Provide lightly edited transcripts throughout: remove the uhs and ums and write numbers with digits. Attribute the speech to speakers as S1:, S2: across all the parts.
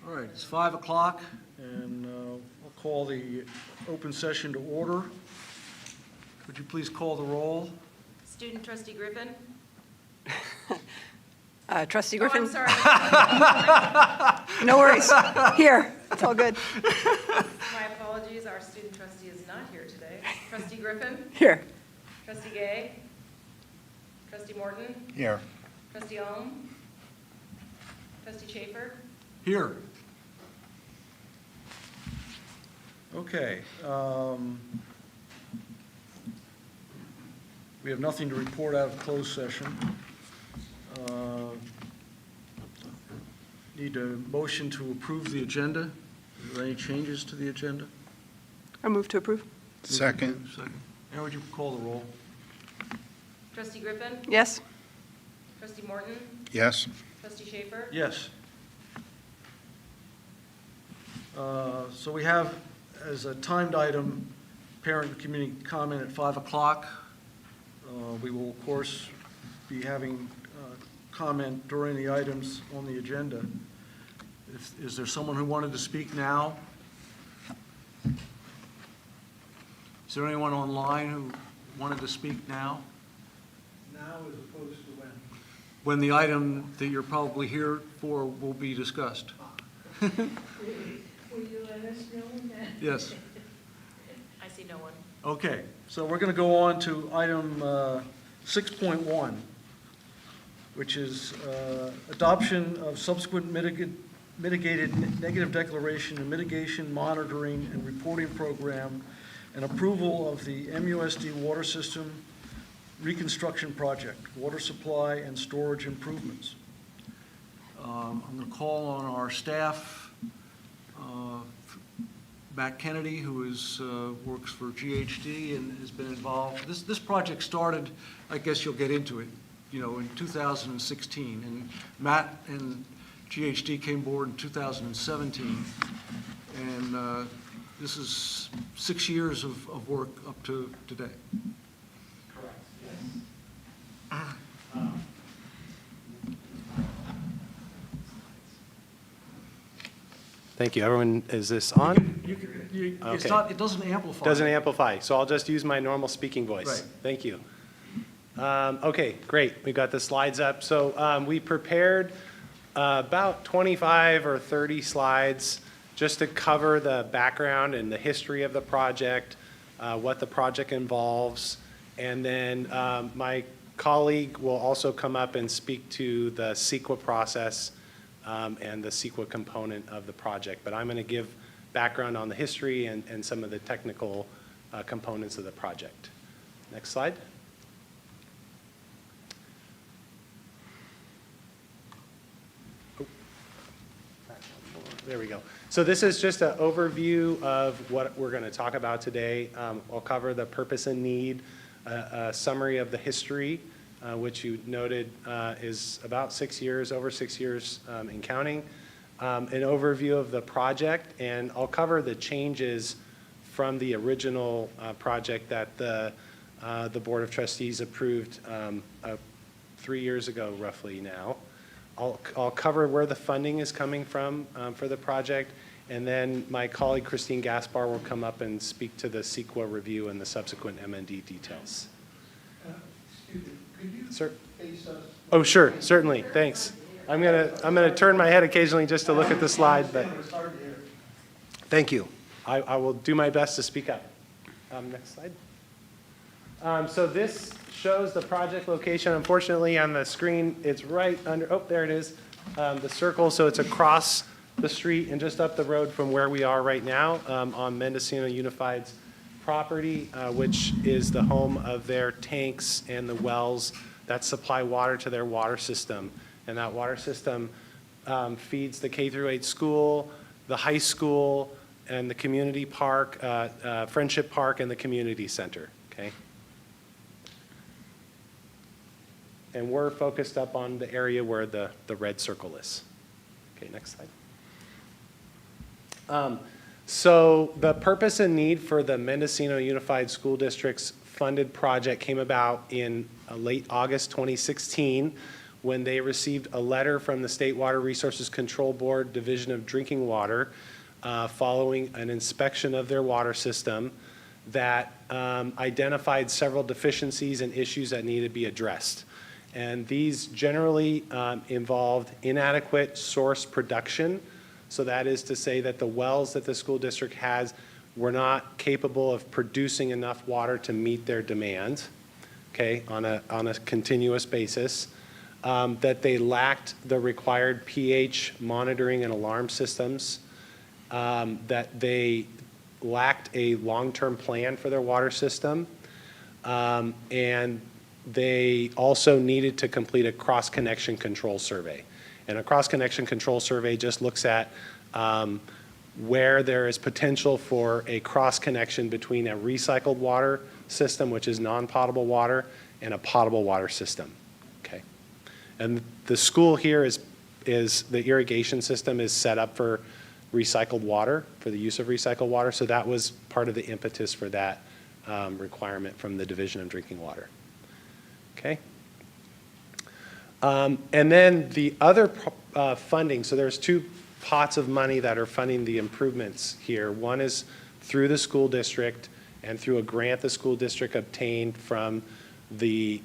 S1: All right, it's 5 o'clock, and I'll call the open session to order. Would you please call the roll?
S2: Student Trustee Griffin?
S3: Trustee Griffin?
S2: Oh, I'm sorry.
S3: No worries. Here. It's all good.
S2: My apologies, our student trustee is not here today. Trustee Griffin?
S3: Here.
S2: Trustee Gay? Trustee Morton?
S4: Here.
S2: Trustee Ohm? Trustee Schaefer?
S1: Here. Okay. We have nothing to report out of closed session. Need a motion to approve the agenda. Are there any changes to the agenda?
S3: I move to approve.
S4: Second.
S1: Second. Now would you call the roll?
S2: Trustee Griffin?
S3: Yes.
S2: Trustee Morton?
S4: Yes.
S2: Trustee Schaefer?
S1: Yes. So we have, as a timed item, parent and community comment at 5 o'clock. We will, of course, be having comment during the items on the agenda. Is there someone who wanted to speak now? Is there anyone online who wanted to speak now?
S5: Now as opposed to when?
S1: When the item that you're probably here for will be discussed.
S5: Will you let us know that?
S1: Yes.
S2: I see no one.
S1: Okay, so we're going to go on to item 6.1, which is adoption of subsequent mitigated negative declaration and mitigation monitoring and reporting program and approval of the MUSD water system reconstruction project, water supply and storage improvements. I'm going to call on our staff, Matt Kennedy, who is, works for GHD and has been involved. This project started, I guess you'll get into it, in 2016. And Matt and GHD came aboard in 2017. And this is 6 years of work up to today.
S5: Correct, yes.
S6: Thank you. Everyone, is this on?
S1: It's
S6: Okay.
S1: not, it doesn't amplify.
S6: Doesn't amplify, so I'll just use my normal speaking voice.
S1: Right.
S6: Thank you. Okay, great. We've got the slides up. So we prepared about 25 or 30 slides just to cover the background and the history of the project, what the project involves, and then my colleague will also come up and speak to the CEQA process and the CEQA component of the project. But I'm going to give background on the history and some of the technical components of the project. Next slide. Oh. There we go. So this is just an overview of what we're going to talk about today. I'll cover the purpose and need, a summary of the history, which you noted is about 6 years, over 6 years in counting, an overview of the project, and I'll cover the changes from the original project that the Board of Trustees approved 3 years ago, roughly now. I'll cover where the funding is coming from for the project, and then my colleague Christine Gaspar will come up and speak to the CEQA review and the subsequent MND details.
S5: Excuse me, could you
S6: Sir?
S5: face us?
S6: Oh, sure, certainly, thanks. I'm gonna turn my head occasionally just to look at the slide, but
S5: It's hard to hear.
S6: thank you. I will do my best to speak up. Next slide. So this shows the project location. Unfortunately, on the screen, it's right under, oh, there it is, the circle. So it's across the street and just up the road from where we are right now on Mendocino Unified's property, which is the home of their tanks and the wells that supply water to their water system. And that water system feeds the K-8 school, the high school, and the community park, Friendship Park, and the community center, okay? And we're focused up on the area where the red circle is. Okay, next slide. So the purpose and need for the Mendocino Unified School District's funded project came about in late August 2016 when they received a letter from the State Water Resources Control Board Division of Drinking Water following an inspection of their water system that identified several deficiencies and issues that needed to be addressed. And these generally involved inadequate source production. So that is to say that the wells that the school district has were not capable of producing enough water to meet their demand, okay, on a continuous basis. That they lacked the required pH monitoring and alarm systems, that they lacked a long-term plan for their water system, and they also needed to complete a cross-connection control survey. And a cross-connection control survey just looks at where there is potential for a cross-connection between a recycled water system, which is non-potable water, and a potable water system, okay? And the school here is the irrigation system is set up for recycled water, for the use of recycled water, so that was part of the impetus for that requirement from the Division of Drinking Water. Okay. And then the other funding, so there's two pots of money that are funding the improvements here. One is through the school district and through a grant the school district obtained from the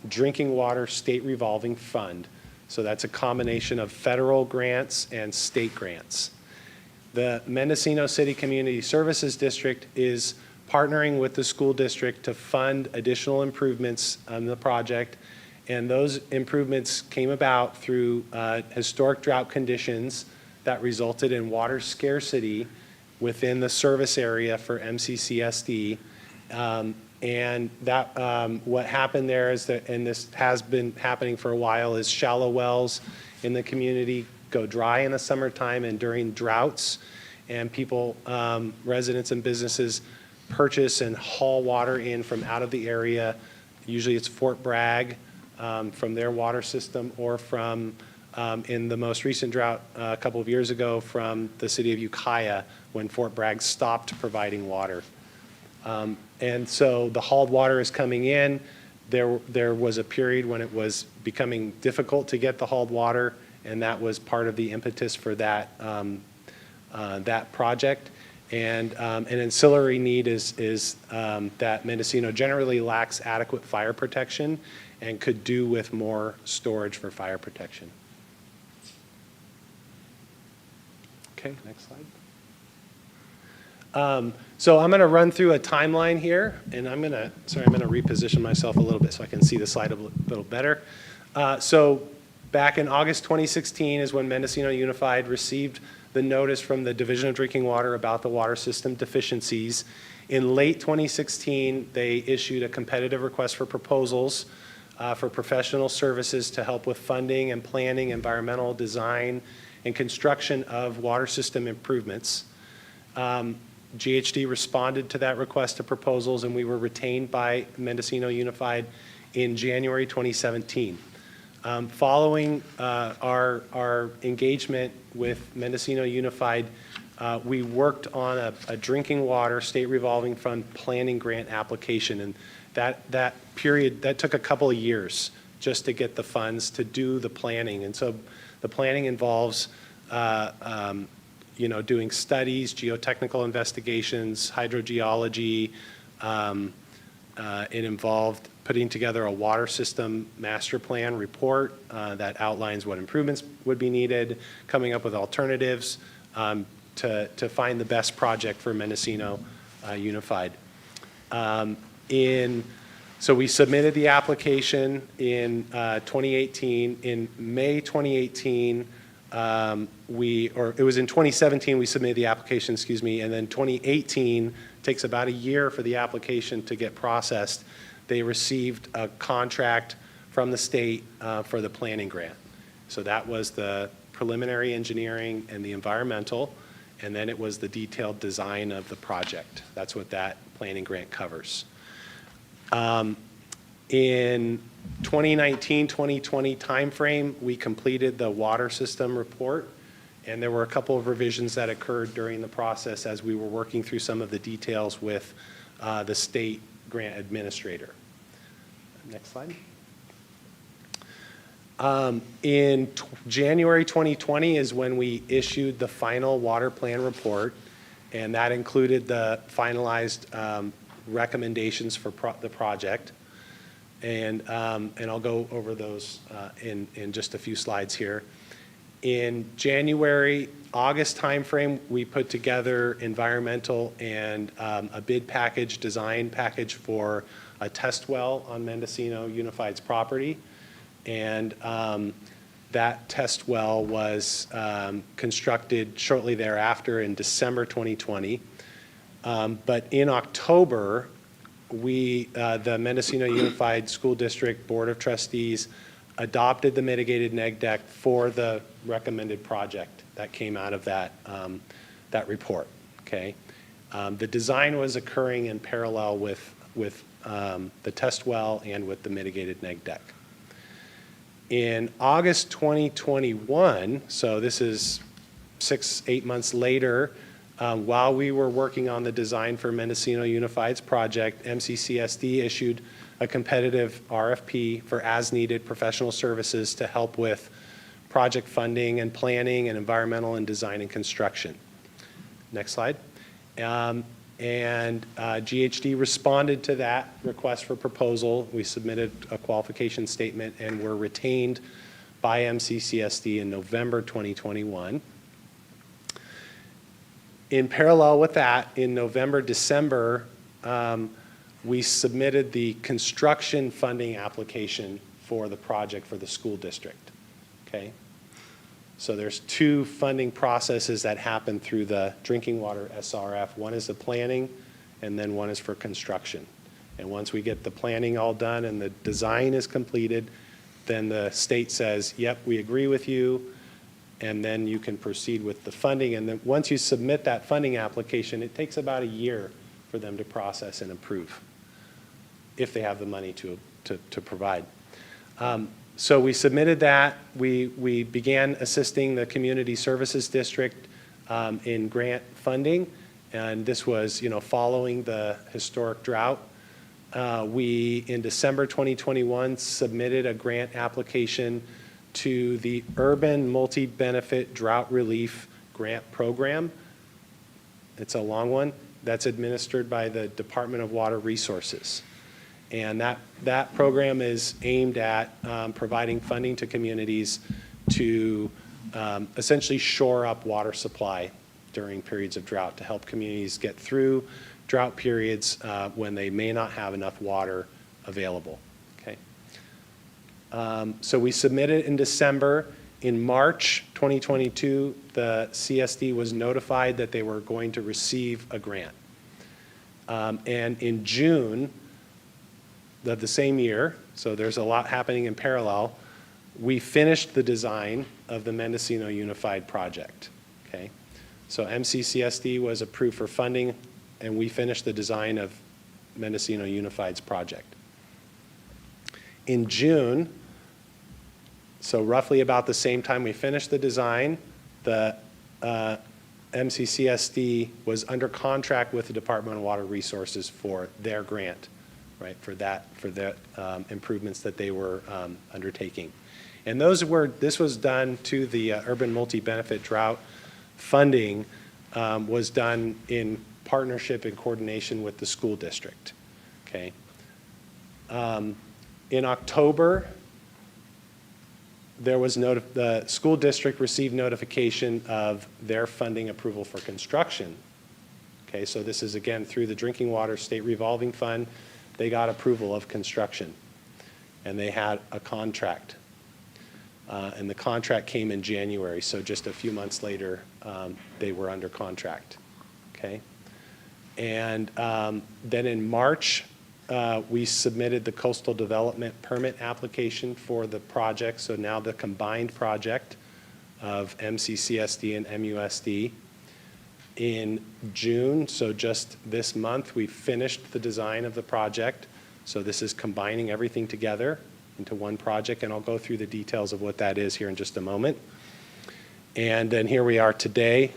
S6: Drinking Water State Revolving Fund. So that's a combination of federal grants and state grants. The Mendocino City Community Services District is partnering with the school district to fund additional improvements on the project. And those improvements came about through historic drought conditions that resulted in water scarcity within the service area for MCCSD. And that what happened there is that, and this has been happening for a while, is shallow wells in the community go dry in the summertime and during droughts. And people, residents and businesses purchase and haul water in from out of the area. Usually it's Fort Bragg from their water system, or from, in the most recent drought a couple of years ago, from the city of Ukiah when Fort Bragg stopped providing water. And so the hauled water is coming in. There was a period when it was becoming difficult to get the hauled water, and that was part of the impetus for that, that project. And an ancillary need is that Mendocino generally lacks adequate fire protection and could do with more storage for fire protection. Okay, next slide. So I'm going to run through a timeline here, and I'm going to reposition myself a little bit so I can see the slide a little better. So back in August 2016 is when Mendocino Unified received the notice from the Division of Drinking Water about the water system deficiencies. In late 2016, they issued a competitive request for proposals for professional services to help with funding and planning, environmental design, and construction of water system improvements. GHD responded to that request to proposals, and we were retained by Mendocino Unified in January 2017. Following our engagement with Mendocino Unified, we worked on a drinking water state revolving fund planning grant application, and that period, that took a couple of years just to get the funds to do the planning. And so the planning involves doing studies, geotechnical investigations, hydrogeology. It involved putting together a water system master plan report that outlines what improvements would be needed, coming up with alternatives to find the best project for Mendocino Unified. So we submitted the application in 2018. In May 2018, it was in 2017 we submitted the application, excuse me, and then 2018 takes about a year for the application to get processed. They received a contract from the state for the planning grant. So that was the preliminary engineering and the environmental, and then it was the detailed design of the project. That's what that planning grant covers. In 2019-2020 timeframe, we completed the water system report, and there were a couple of revisions that occurred during the process as we were working through some of the details with the state grant administrator. Next slide. January 2020 is when we issued the final water plan report, and that included the finalized recommendations for the project. And I'll go over those in just a few slides here. In January, August timeframe, we put together environmental and a bid package, design package for a test well on Mendocino Unified's property. And that test well was constructed shortly thereafter in December 2020. But in October, the Mendocino Unified School District Board of Trustees adopted the mitigated neg deck for the recommended project that came out of that, that report, okay? The design was occurring in parallel with the test well and with the mitigated neg deck. In August 2021, so this is 6-8 months later, while we were working on the design for Mendocino Unified's project, MCCSD issued a competitive RFP for as-needed professional services to help with project funding and planning and environmental and design and construction. Next slide. GHD responded to that request for proposal. We submitted a qualification statement and were retained by MCCSD in November 2021. In parallel with that, in November, December, we submitted the construction funding application for the project for the school district, okay? So there's two funding processes that happen through the drinking water SRF. One is the planning, and then one is for construction. And once we get the planning all done and the design is completed, then the state says, yep, we agree with you, and then you can proceed with the funding. And then once you submit that funding application, it takes about a year for them to process and approve, if they have the money to provide. So we submitted that. We began assisting the Community Services District in grant funding, and this was, following the historic drought. We, in December 2021, submitted a grant application to the Urban Multi-Benefit Drought Relief Grant Program. It's a long one. That's administered by the Department of Water Resources. And that program is aimed at providing funding to communities to essentially shore up water supply during periods of drought, to help communities get through drought periods when they may not have enough water available. Okay. So we submitted in December. In March 2022, the CSD was notified that they were going to receive a grant. And in June of the same year, so there's a lot happening in parallel, we finished the design of the Mendocino Unified project, okay? So MCCSD was approved for funding, and we finished the design of Mendocino Unified's project. In June, so roughly about the same time we finished the design, the MCCSD was under contract with the Department of Water Resources for their grant, right, for the improvements that they were undertaking. And this was done to the Urban Multi-Benefit Drought funding was done in partnership and coordination with the school district, okay? In October, there was the school district received notification of their funding approval for construction. Okay, so this is again through the Drinking Water State Revolving Fund. They got approval of construction, and they had a contract. And the contract came in January, so just a few months later, they were under contract. Okay, and then in March, we submitted the coastal development permit application for the project. So now the combined project of MCCSD and MUSD. In June, so just this month, we finished the design of the project. So this is combining everything together into one project, and I'll go through the details of what that is here in just a moment. And then here we are today,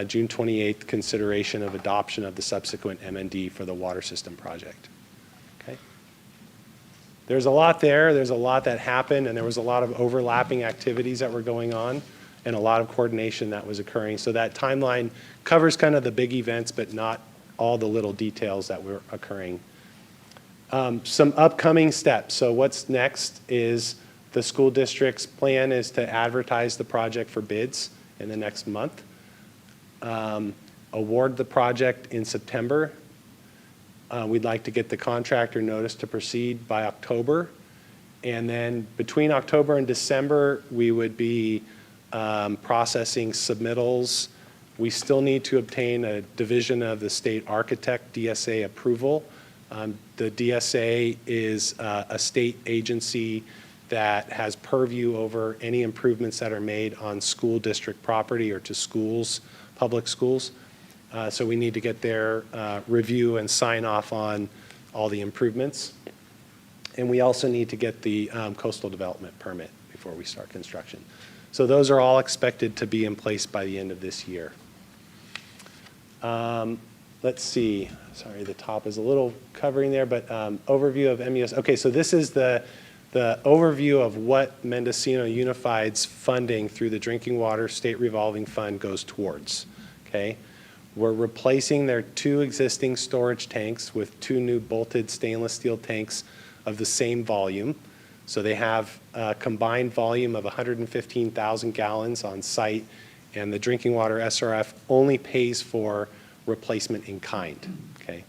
S6: June 28th, consideration of adoption of the subsequent MND for the water system project. Okay. there's a lot there. There's a lot that happened, and there was a lot of overlapping activities that were going on and a lot of coordination that was occurring. So that timeline covers kind of the big events, but not all the little details that were occurring. Some upcoming steps. So what's next is the school district's plan is to advertise the project for bids in the next month, award the project in September. We'd like to get the contractor notice to proceed by October. And then between October and December, we would be processing submittals. We still need to obtain a division of the state architect DSA approval. The DSA is a state agency that has purview over any improvements that are made on school district property or to schools, public schools. So we need to get their review and sign off on all the improvements. And we also need to get the coastal development permit before we start construction. So those are all expected to be in place by the end of this year. Let's see, sorry, the top is a little covering there, but overview of MUS. Okay, so this is the overview of what Mendocino Unified's funding through the Drinking Water State Revolving Fund goes towards, okay? We're replacing their 2 existing storage tanks with 2 new bolted stainless steel tanks of the same volume. So they have a combined volume of 115,000 gallons on site, and the Drinking Water SRF only pays for replacement in kind, okay?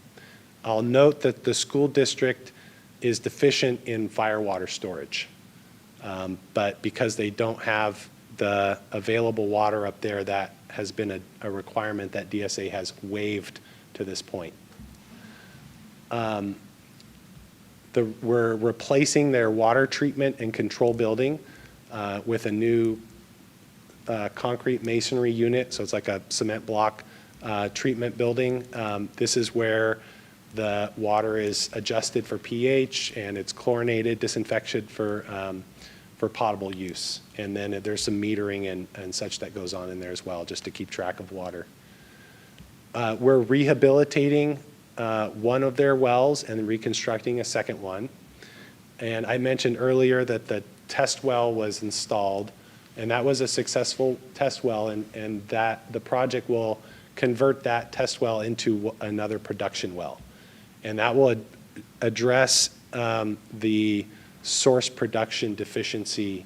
S6: I'll note that the school district is deficient in firewater storage, but because they don't have the available water up there, that has been a requirement that DSA has waived to this point. We're replacing their water treatment and control building with a new concrete masonry unit, so it's like a cement block treatment building. This is where the water is adjusted for pH and it's chlorinated, disinfected for potable use. And then there's some metering and such that goes on in there as well, just to keep track of water. We're rehabilitating one of their wells and reconstructing a second one. And I mentioned earlier that the test well was installed, and that was a successful test well, and that the project will convert that test well into another production well. And that will address the source production deficiency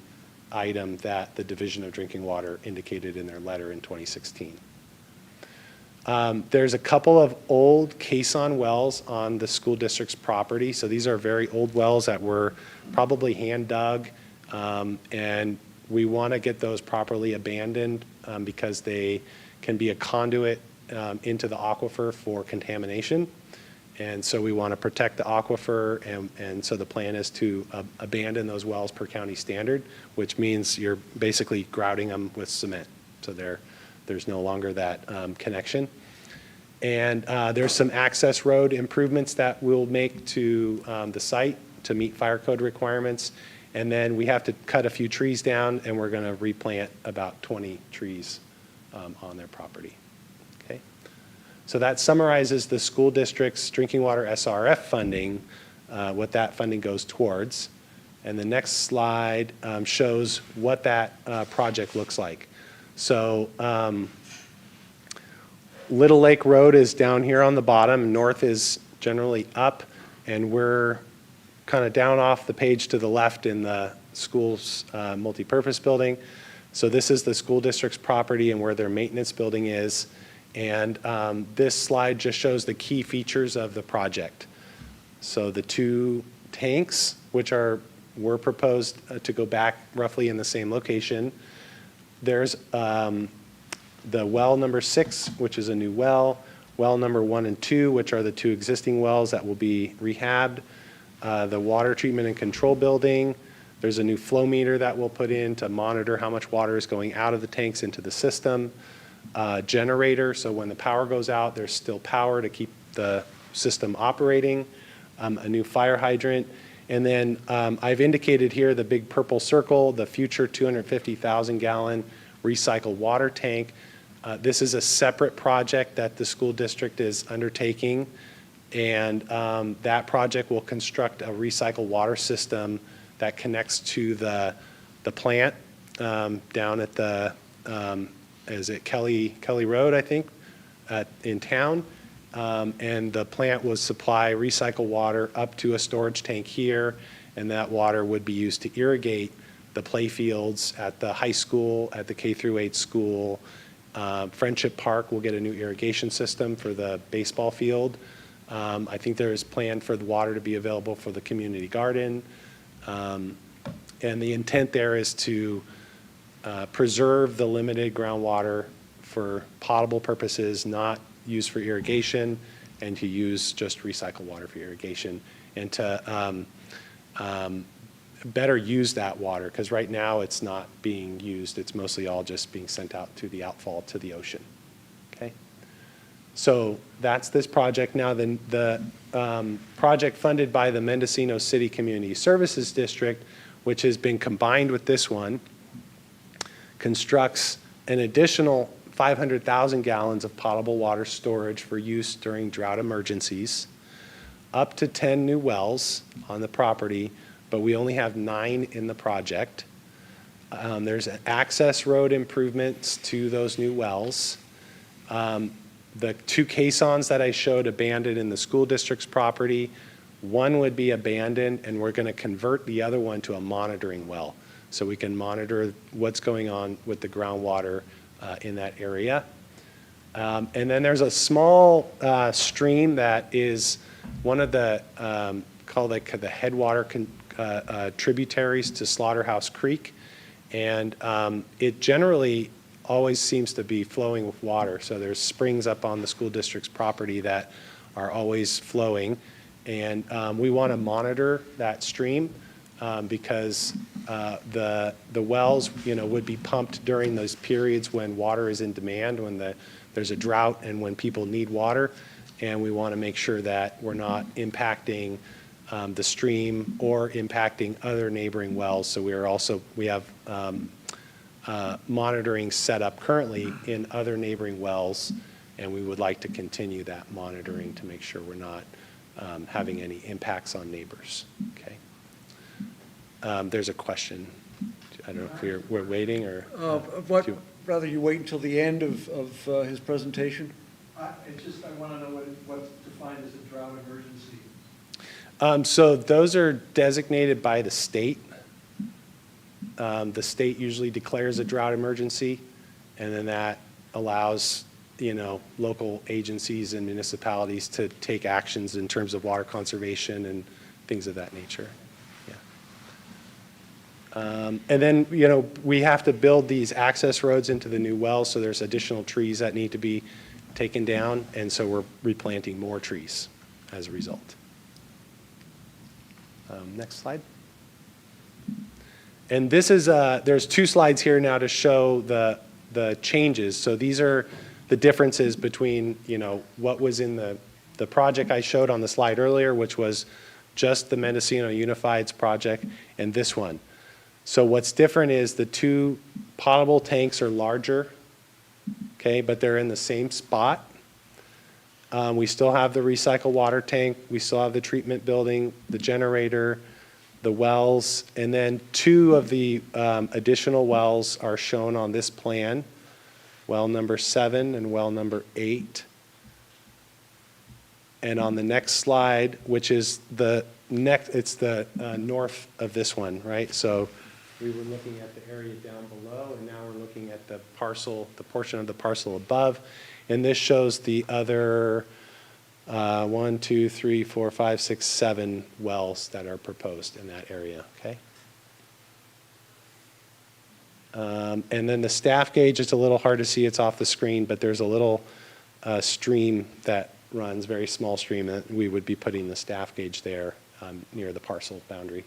S6: item that the Division of Drinking Water indicated in their letter in 2016. There's a couple of old caisson wells on the school district's property. So these are very old wells that were probably hand dug, and we want to get those properly abandoned because they can be a conduit into the aquifer for contamination. And so we want to protect the aquifer, and so the plan is to abandon those wells per county standard, which means you're basically grouting them with cement. So there's no longer that connection. And there's some access road improvements that we'll make to the site to meet fire code requirements. And then we have to cut a few trees down, and we're going to replant about 20 trees on their property. Okay. So that summarizes the school district's drinking water SRF funding, what that funding goes towards. And the next slide shows what that project looks like. So Little Lake Road is down here on the bottom. North is generally up, and we're kind of down off the page to the left in the school's multipurpose building. So this is the school district's property and where their maintenance building is. And this slide just shows the key features of the project. So the 2 tanks, which were proposed to go back roughly in the same location. There's the well number 6, which is a new well number 1 and 2, which are the 2 existing wells that will be rehabbed, the water treatment and control building. There's a new flow meter that we'll put in to monitor how much water is going out of the tanks into the system. Generator, so when the power goes out, there's still power to keep the system operating. A new fire hydrant. And then I've indicated here the big purple circle, the future 250,000 gallon recycled water tank. This is a separate project that the school district is undertaking And that project will construct a recycled water system that connects to the plant down at the, is it Kelly Road, I think, in town. And the plant will supply recycled water up to a storage tank here, and that water would be used to irrigate the play fields at the high school, at the K-8 school. Friendship Park will get a new irrigation system for the baseball field. I think there is plan for the water to be available for the community garden. And the intent there is to preserve the limited groundwater for potable purposes, not used for irrigation, and to use just recycled water for irrigation, and to better use that water, because right now it's not being used. It's mostly all just being sent out to the outfall to the ocean. Okay? So that's this project. Now the project funded by the Mendocino City Community Services District, which has been combined with this one, constructs an additional 500,000 gallons of potable water storage for use during drought emergencies, up to 10 new wells on the property, but we only have 9 in the project. There's access road improvements to those new wells. The 2 caissons that I showed abandoned in the school district's property, one would be abandoned, and we're going to convert the other one to a monitoring well, so we can monitor what's going on with the groundwater in that area. And then there's a small stream that is one of the, called like the headwater tributaries to Slaughterhouse Creek. And it generally always seems to be flowing with water. So there's springs up on the school district's property that are always flowing. And we want to monitor that stream because the wells, would be pumped during those periods when water is in demand, when there's a drought and when people need water. And we want to make sure that we're not impacting the stream or impacting other neighboring wells. So we have monitoring set up currently in other neighboring wells, and we would like to continue that monitoring to make sure we're not having any impacts on neighbors. Okay. There's a question. I don't know if we're waiting or.
S1: Rather you wait until the end of his presentation?
S4: It's just, I want to know what's defined as a drought emergency.
S6: So those are designated by the state. The state usually declares a drought emergency, and then that allows, local agencies and municipalities to take actions in terms of water conservation and things of that nature. Yeah. And then, we have to build these access roads into the new wells, so there's additional trees that need to be taken down, and so we're replanting more trees as a result. Next slide. And this is, there's 2 slides here now to show the changes. So these are the differences between, what was in the project I showed on the slide earlier, which was just the Mendocino Unified's project, and this one. So what's different is the 2 potable tanks are larger, okay, but they're in the same spot. We still have the recycled water tank. We still have the treatment building, the generator, the wells, and then 2 of the additional wells are shown on this plan, well number 7 and well number 8. And on the next slide, which is it's the north of this one, right? So we were looking at the area down below, and now we're looking at the portion of the parcel above. And this shows the other 1, 2, 3, 4, 5, 6, 7 wells that are proposed in that area, okay? And then the staff gauge, it's a little hard to see, it's off the screen, but there's a little stream that runs, very small stream, and we would be putting the staff gauge there near the parcel boundary.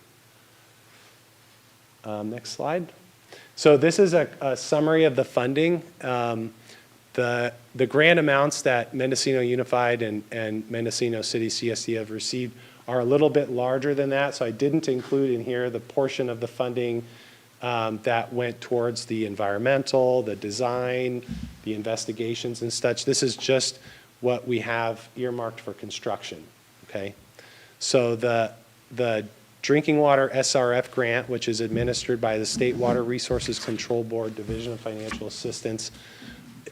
S6: Next slide. So this is a summary of the funding. The grant amounts that Mendocino Unified and Mendocino City CSD have received are a little bit larger than that, so I didn't include in here the portion of the funding that went towards the environmental, the design, the investigations and such. This is just what we have earmarked for construction, okay? So the Drinking Water SRF grant, which is administered by the State Water Resources Control Board, Division of Financial Assistance,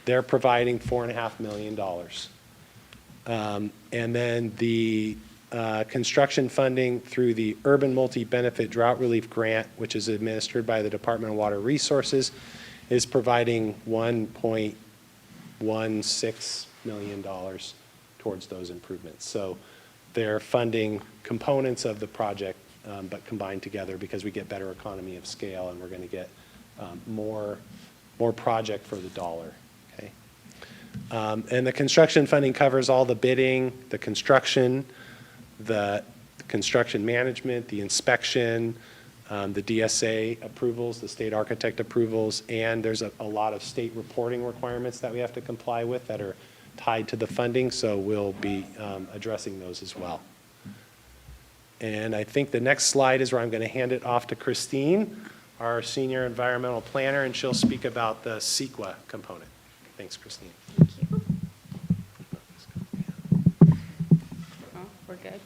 S6: they're providing $4.5 million. And then the construction funding through the Urban Multi-Benefit Drought Relief Grant, which is administered by the Department of Water Resources, is providing $1.16 million towards those improvements. So they're funding components of the project, but combined together because we get better economy of scale and we're going to get more project for the dollar. Okay? And the construction funding covers all the bidding, the construction management, the inspection, the DSA approvals, the state architect approvals, and there's a lot of state reporting requirements that we have to comply with that are tied to the funding, so we'll be addressing those as well. And I think the next slide is where I'm going to hand it off to Christine, our senior environmental planner, and she'll speak about the CEQA component. Thanks, Christine.
S7: Thank you. Oh, we're good.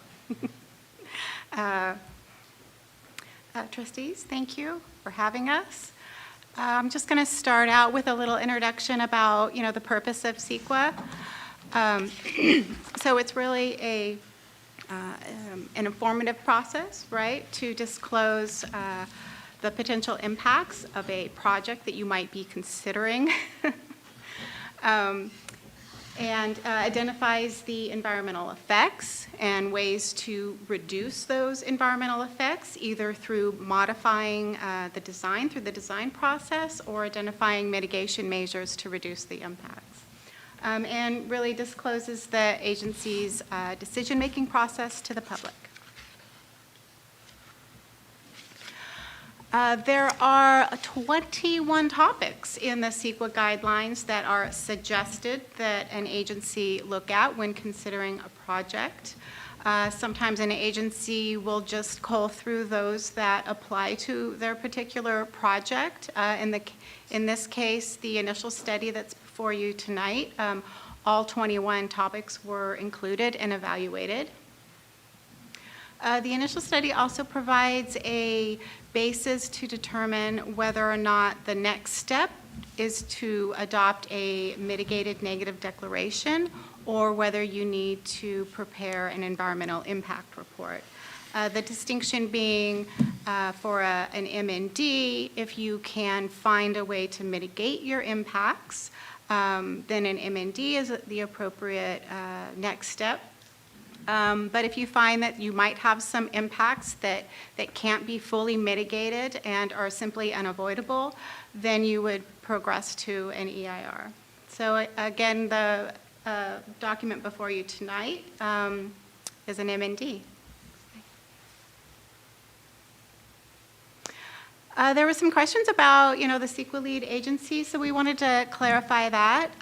S7: Trustees, thank you for having us. I'm just going to start out with a little introduction about, the purpose of CEQA. So it's really an informative process, right, to disclose the potential impacts of a project that you might be considering. And identifies the environmental effects and ways to reduce those environmental effects, either through modifying the design through the design process or identifying mitigation measures to reduce the impacts. And really discloses the agency's decision-making process to the public. There are 21 topics in the CEQA guidelines that are suggested that an agency look at when considering a project. Sometimes an agency will just cull through those that apply to their particular project. In this case, the initial study that's before you tonight, all 21 topics were included and evaluated. The initial study also provides a basis to determine whether or not the next step is to adopt a mitigated negative declaration or whether you need to prepare an environmental impact report. The distinction being for an MND, if you can find a way to mitigate your impacts, then an MND is the appropriate next step. But if you find that you might have some impacts that can't be fully mitigated and are simply unavoidable, then you would progress to an EIR. So again, the document before you tonight is an MND. There were some questions about, the CEQA lead agency, so we wanted to clarify that.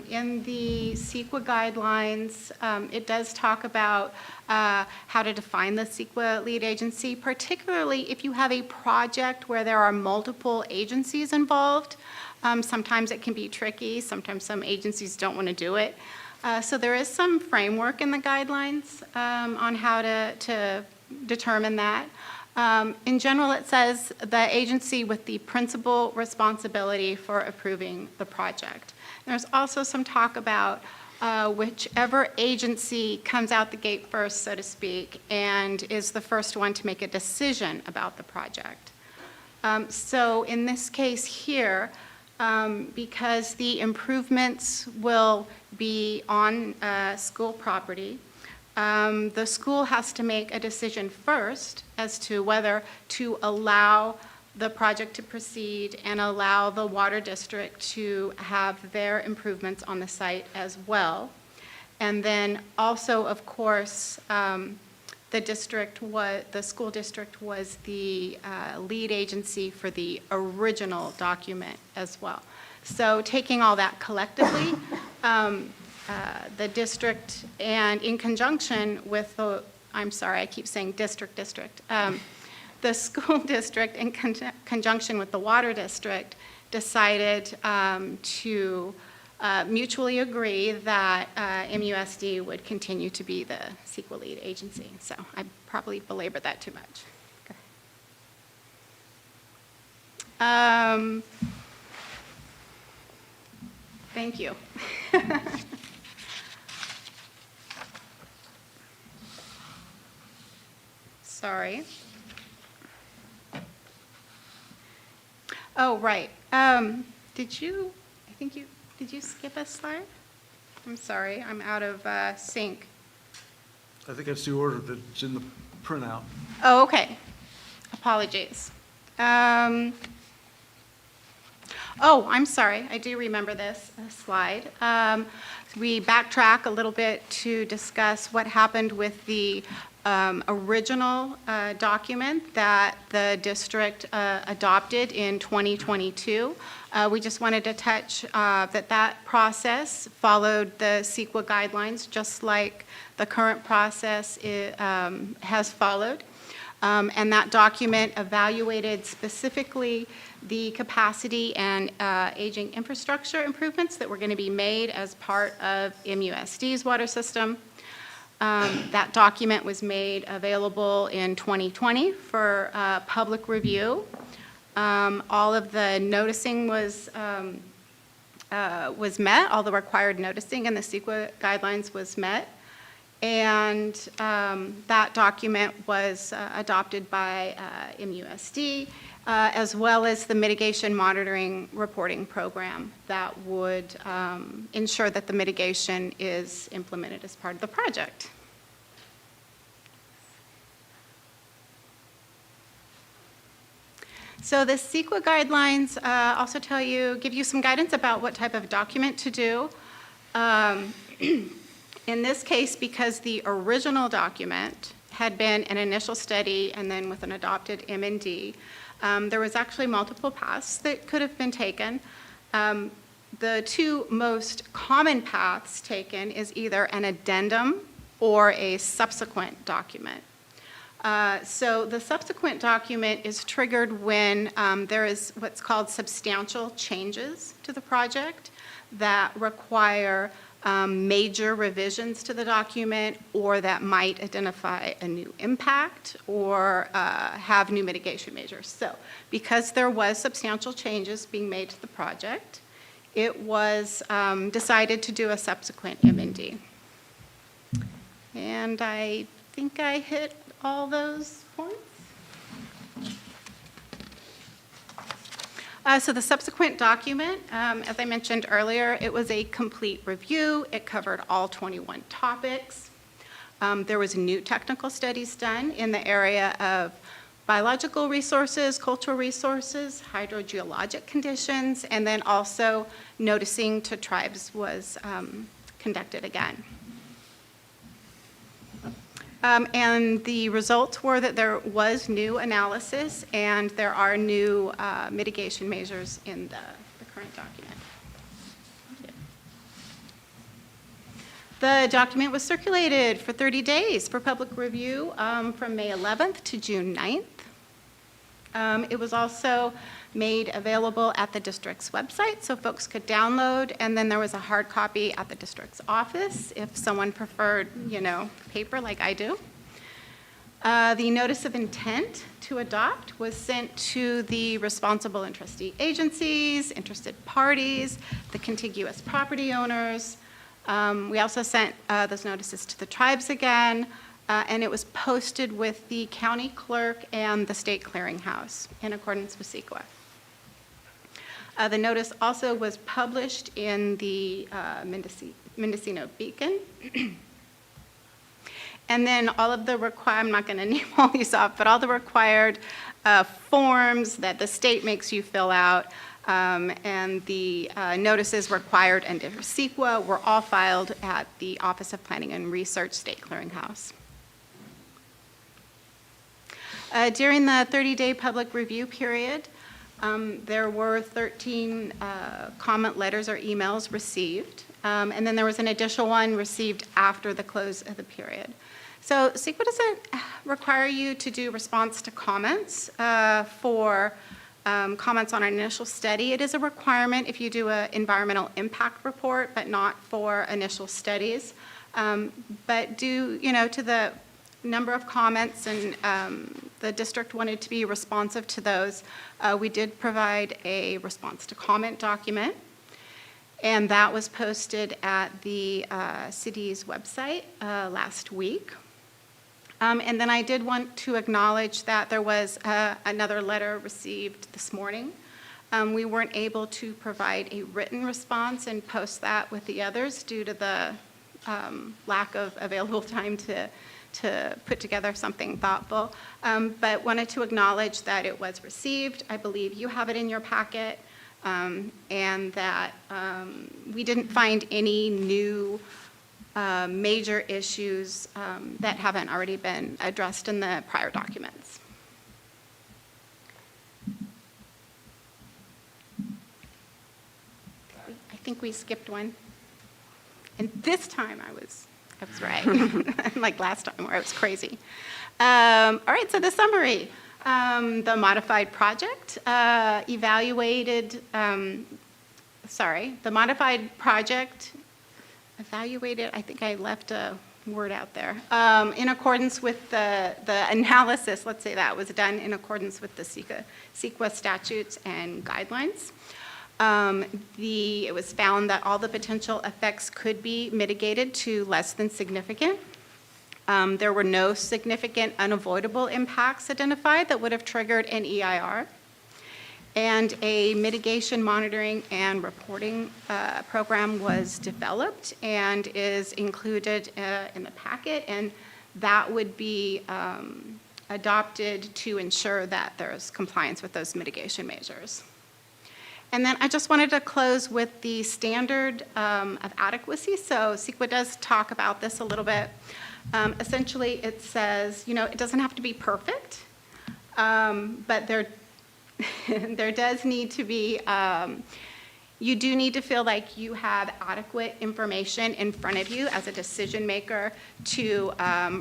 S7: In the CEQA guidelines, it does talk about how to define the CEQA lead agency, particularly if you have a project where there are multiple agencies involved. Sometimes it can be tricky. Sometimes some agencies don't want to do it. So there is some framework in the guidelines on how to determine that. In general, it says the agency with the principal responsibility for approving the project. There's also some talk about whichever agency comes out the gate first, so to speak, and is the first one to make a decision about the project. So in this case here, because the improvements will be on school property, the school has to make a decision first as to whether to allow the project to proceed and allow the water district to have their improvements on the site as well. And then also, of course, the school district was the lead agency for the original document as well. So taking all that collectively, the district, and in conjunction with the, I'm sorry, I keep saying district, the school district in conjunction with the water district decided to mutually agree that MUSD would continue to be the CEQA lead agency. So I probably belabored that too much. Okay. Thank you. Sorry. Oh, right. Did you skip a slide? I'm sorry, I'm out of sync.
S1: I think that's the order that's in the printout.
S7: Oh, okay. Apologies. Oh, I'm sorry, I do remember this slide. We backtrack a little bit to discuss what happened with the original document that the district adopted in 2022. We just wanted to touch that process followed the CEQA guidelines, just like the current process has followed. And that document evaluated specifically the capacity and aging infrastructure improvements that were going to be made as part of MUSD's water system. That document was made available in 2020 for public review. All of the noticing was met, all the required noticing in the CEQA guidelines was met. And that document was adopted by MUSD, as well as the mitigation monitoring reporting program that would ensure that the mitigation is implemented as part of the project. So the CEQA guidelines also give you some guidance about what type of document to do. In this case, because the original document had been an initial study and then with an adopted M&D, there was actually multiple paths that could have been taken. The two most common paths taken is either an addendum or a subsequent document. So the subsequent document is triggered when there is what's called substantial changes to the project that require major revisions to the document or that might identify a new impact or have new mitigation measures. So because there was substantial changes being made to the project, it was decided to do a subsequent M&D. And I think I hit all those points. So the subsequent document, as I mentioned earlier, it was a complete review. It covered all 21 topics. There was new technical studies done in the area of biological resources, cultural resources, hydrogeologic conditions, and then also noticing to tribes was conducted again. And the results were that there was new analysis and there are new mitigation measures in the current document. The document was circulated for 30 days for public review from May 11th to June 9th. It was also made available at the district's website so folks could download, and then there was a hard copy at the district's office if someone preferred, paper like I do. The notice of intent to adopt was sent to the responsible and trustee agencies, interested parties, the contiguous property owners. We also sent those notices to the tribes again, and it was posted with the county clerk and the state clearinghouse in accordance with CEQA. The notice also was published in the Mendocino Beacon. And then all of the I'm not going to name all these off, but all the required forms that the state makes you fill out and the notices required under CEQA were all filed at the Office of Planning and Research State Clearinghouse. During the 30-day public review period, there were 13 comment letters or emails received, and then there was an additional one received after the close of the period. So CEQA doesn't require you to do response to comments for Comments on an initial study. It is a requirement if you do an environmental impact report, but not for initial studies. But due, to the number of comments and the district wanted to be responsive to those, we did provide a response to comment document. And that was posted at the city's website last week. And then I did want to acknowledge that there was another letter received this morning. We weren't able to provide a written response and post that with the others due to the lack of available time to put together something thoughtful. But wanted to acknowledge that it was received. I believe you have it in your packet. And that we didn't find any new major issues that haven't already been addressed in the prior documents. I think we skipped one. And this time I was right, unlike last time where I was crazy. All right, so the summary. The modified project the modified project evaluated, I think I left a word out there, in accordance with the analysis, let's say that was done in accordance with the CEQA statutes and guidelines. It was found that all the potential effects could be mitigated to less than significant. There were no significant unavoidable impacts identified that would have triggered an EIR. And a mitigation monitoring and reporting program was developed and is included in the packet, and that would be adopted to ensure that there's compliance with those mitigation measures. And then I just wanted to close with the standard of adequacy. So CEQA does talk about this a little bit. Essentially, it says, it doesn't have to be perfect, but there does need to be, you do need to feel like you have adequate information in front of you as a decision maker to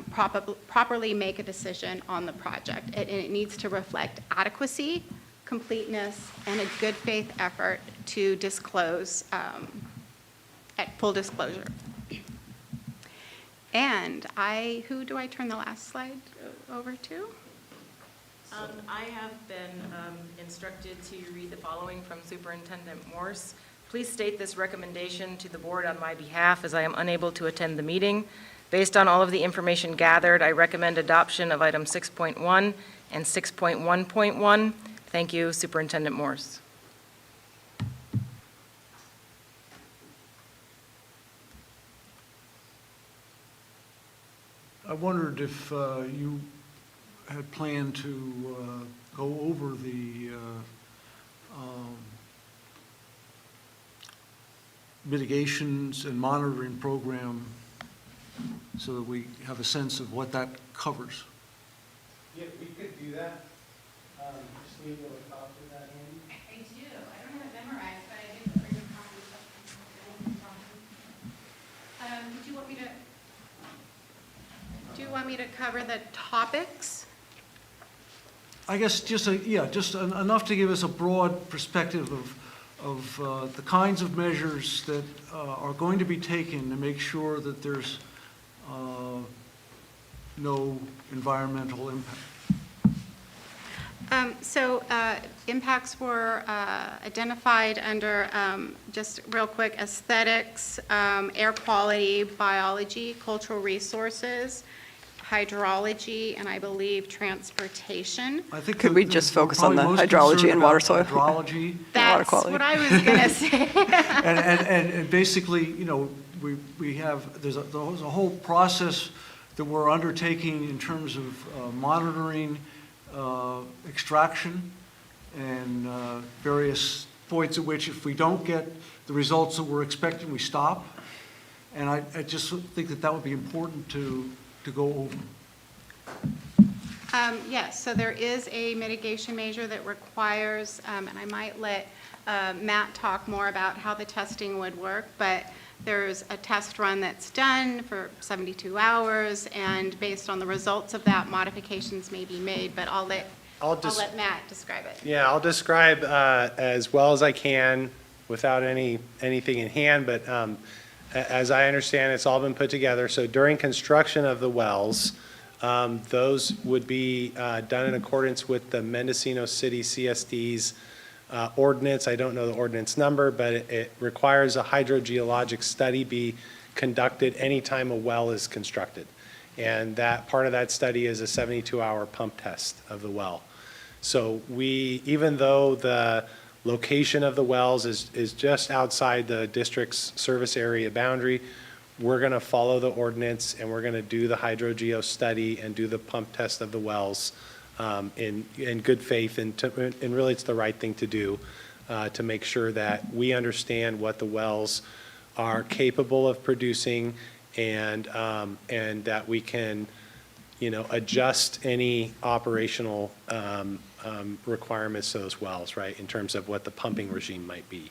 S7: properly make a decision on the project. And it needs to reflect adequacy, completeness, and a good faith effort to disclose at full disclosure. And who do I turn the last slide over to?
S2: I have been instructed to read the following from Superintendent Morse. Please state this recommendation to the board on my behalf as I am unable to attend the meeting. Based on all of the information gathered, I recommend adoption of item 6.1 and 6.1.1. Thank you, Superintendent Morse.
S1: I wondered if you had planned to go over the mitigations and monitoring program so that we have a sense of what that covers.
S6: Yeah, we could do that. Just need a copy of that handy.
S7: I do. I don't have it memorized, but I did bring a copy. Did you want me to? Do you want me to cover the topics?
S1: I guess just enough to give us a broad perspective of the kinds of measures that are going to be taken to make sure that there's no environmental impact.
S7: Impacts were identified under, just real quick, aesthetics, air quality, biology, cultural resources, hydrology, and I believe transportation.
S1: I think
S3: Could we just focus on the
S1: probably most
S3: hydrology
S1: concerned
S3: and water
S1: about
S3: soil?
S1: Hydrology.
S7: That's
S3: quality.
S7: what I was going to say.
S1: And basically, we have, there's a whole process that we're undertaking in terms of monitoring extraction and various points at which if we don't get the results that we're expecting, we stop. And I just think that would be important to go over.
S7: Yes, so there is a mitigation measure that requires, and I might let Matt talk more about how the testing would work, but there's a test run that's done for 72 hours, and based on the results of that, modifications may be made, but I'll let I'll let Matt describe it.
S6: Yeah, I'll describe as well as I can without anything in hand, but as I understand, it's all been put together. So during construction of the wells, those would be done in accordance with the Mendocino City CSD's ordinance. I don't know the ordinance number, but it requires a hydrogeologic study be conducted anytime a well is constructed. And that part of that study is a 72-hour pump test of the well. So even though the location of the wells is just outside the district's service area boundary, we're going to follow the ordinance and we're going to do the hydrogeo study and do the pump test of the wells in good faith, and really it's the right thing to do to make sure that we understand what the wells are capable of producing, and that we can, adjust any operational requirements to those wells, right, in terms of what the pumping regime might be.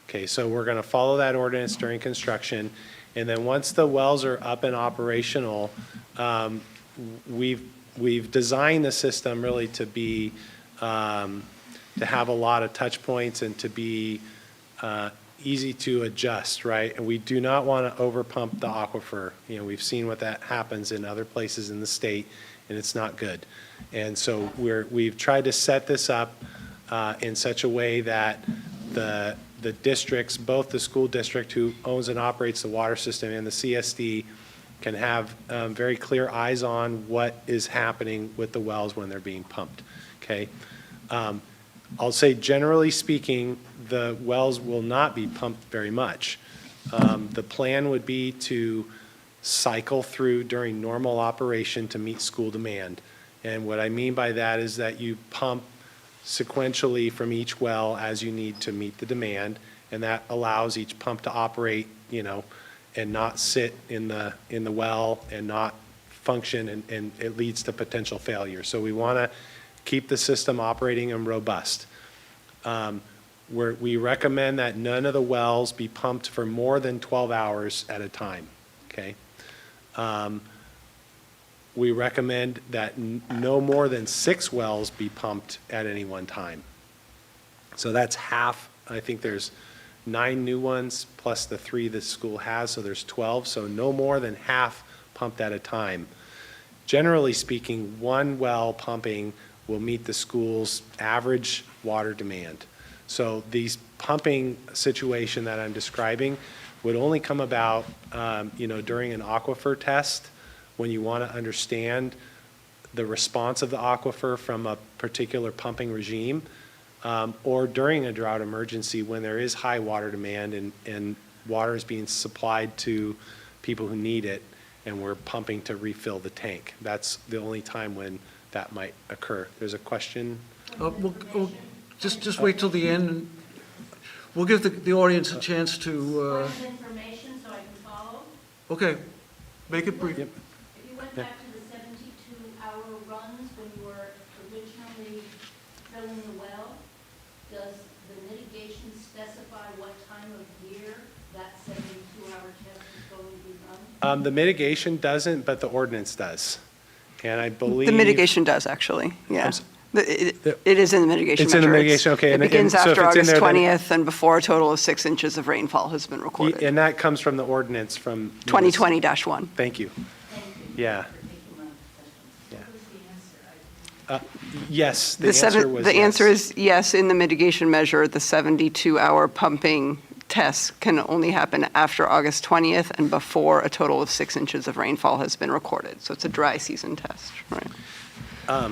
S6: Okay, so we're going to follow that ordinance during construction, and then once the wells are up and operational, we've designed the system really to be to have a lot of touch points and to be easy to adjust, right? And we do not want to overpump the aquifer. We've seen what that happens in other places in the state, and it's not good. And so we've tried to set this up in such a way that the districts, both the school district who owns and operates the water system and the CSD, can have very clear eyes on what is happening with the wells when they're being pumped, okay? I'll say generally speaking, the wells will not be pumped very much. The plan would be to cycle through during normal operation to meet school demand. And what I mean by that is that you pump sequentially from each well as you need to meet the demand, and that allows each pump to operate, and not sit in the well and not function, and it leads to potential failure. So we want to keep the system operating and robust. We recommend that none of the wells be pumped for more than 12 hours at a time, okay? We recommend that no more than 6 wells be pumped at any one time. So that's half. I think there's 9 new ones plus the 3 the school has, so there's 12. So no more than half pumped at a time. Generally speaking, 1 well pumping will meet the school's average water demand. So these pumping situation that I'm describing would only come about, during an aquifer test, when you want to understand the response of the aquifer from a particular pumping regime, or during a drought emergency when there is high water demand and water is being supplied to people who need it, and we're pumping to refill the tank. That's the only time when that might occur. There's a question?
S1: We'll just wait till the end, and we'll give the audience a chance to,
S5: Information so I can follow.
S1: okay, make it brief.
S5: If you went back to the 72-hour runs when you were originally filling the well, does the mitigation specify what time of year that 72-hour test is going to be run?
S6: The mitigation doesn't, but the ordinance does. And I believe.
S3: The mitigation does, actually, yeah.
S6: I'm
S3: It is in the mitigation
S6: It's in the
S3: measure.
S6: mitigation, okay.
S3: It
S6: And
S3: begins
S6: so if
S3: after
S6: it's in
S3: August
S6: there, then-
S3: 20th and before a total of 6 inches of rainfall has been recorded.
S6: And that comes from the ordinance from.
S3: 2020-1.
S6: Thank you. Yeah. Yes, the answer was
S3: The
S6: yes.
S3: answer is yes, in the mitigation measure, the 72-hour pumping test can only happen after August 20th and before a total of 6 inches of rainfall has been recorded. So it's a dry season test, right?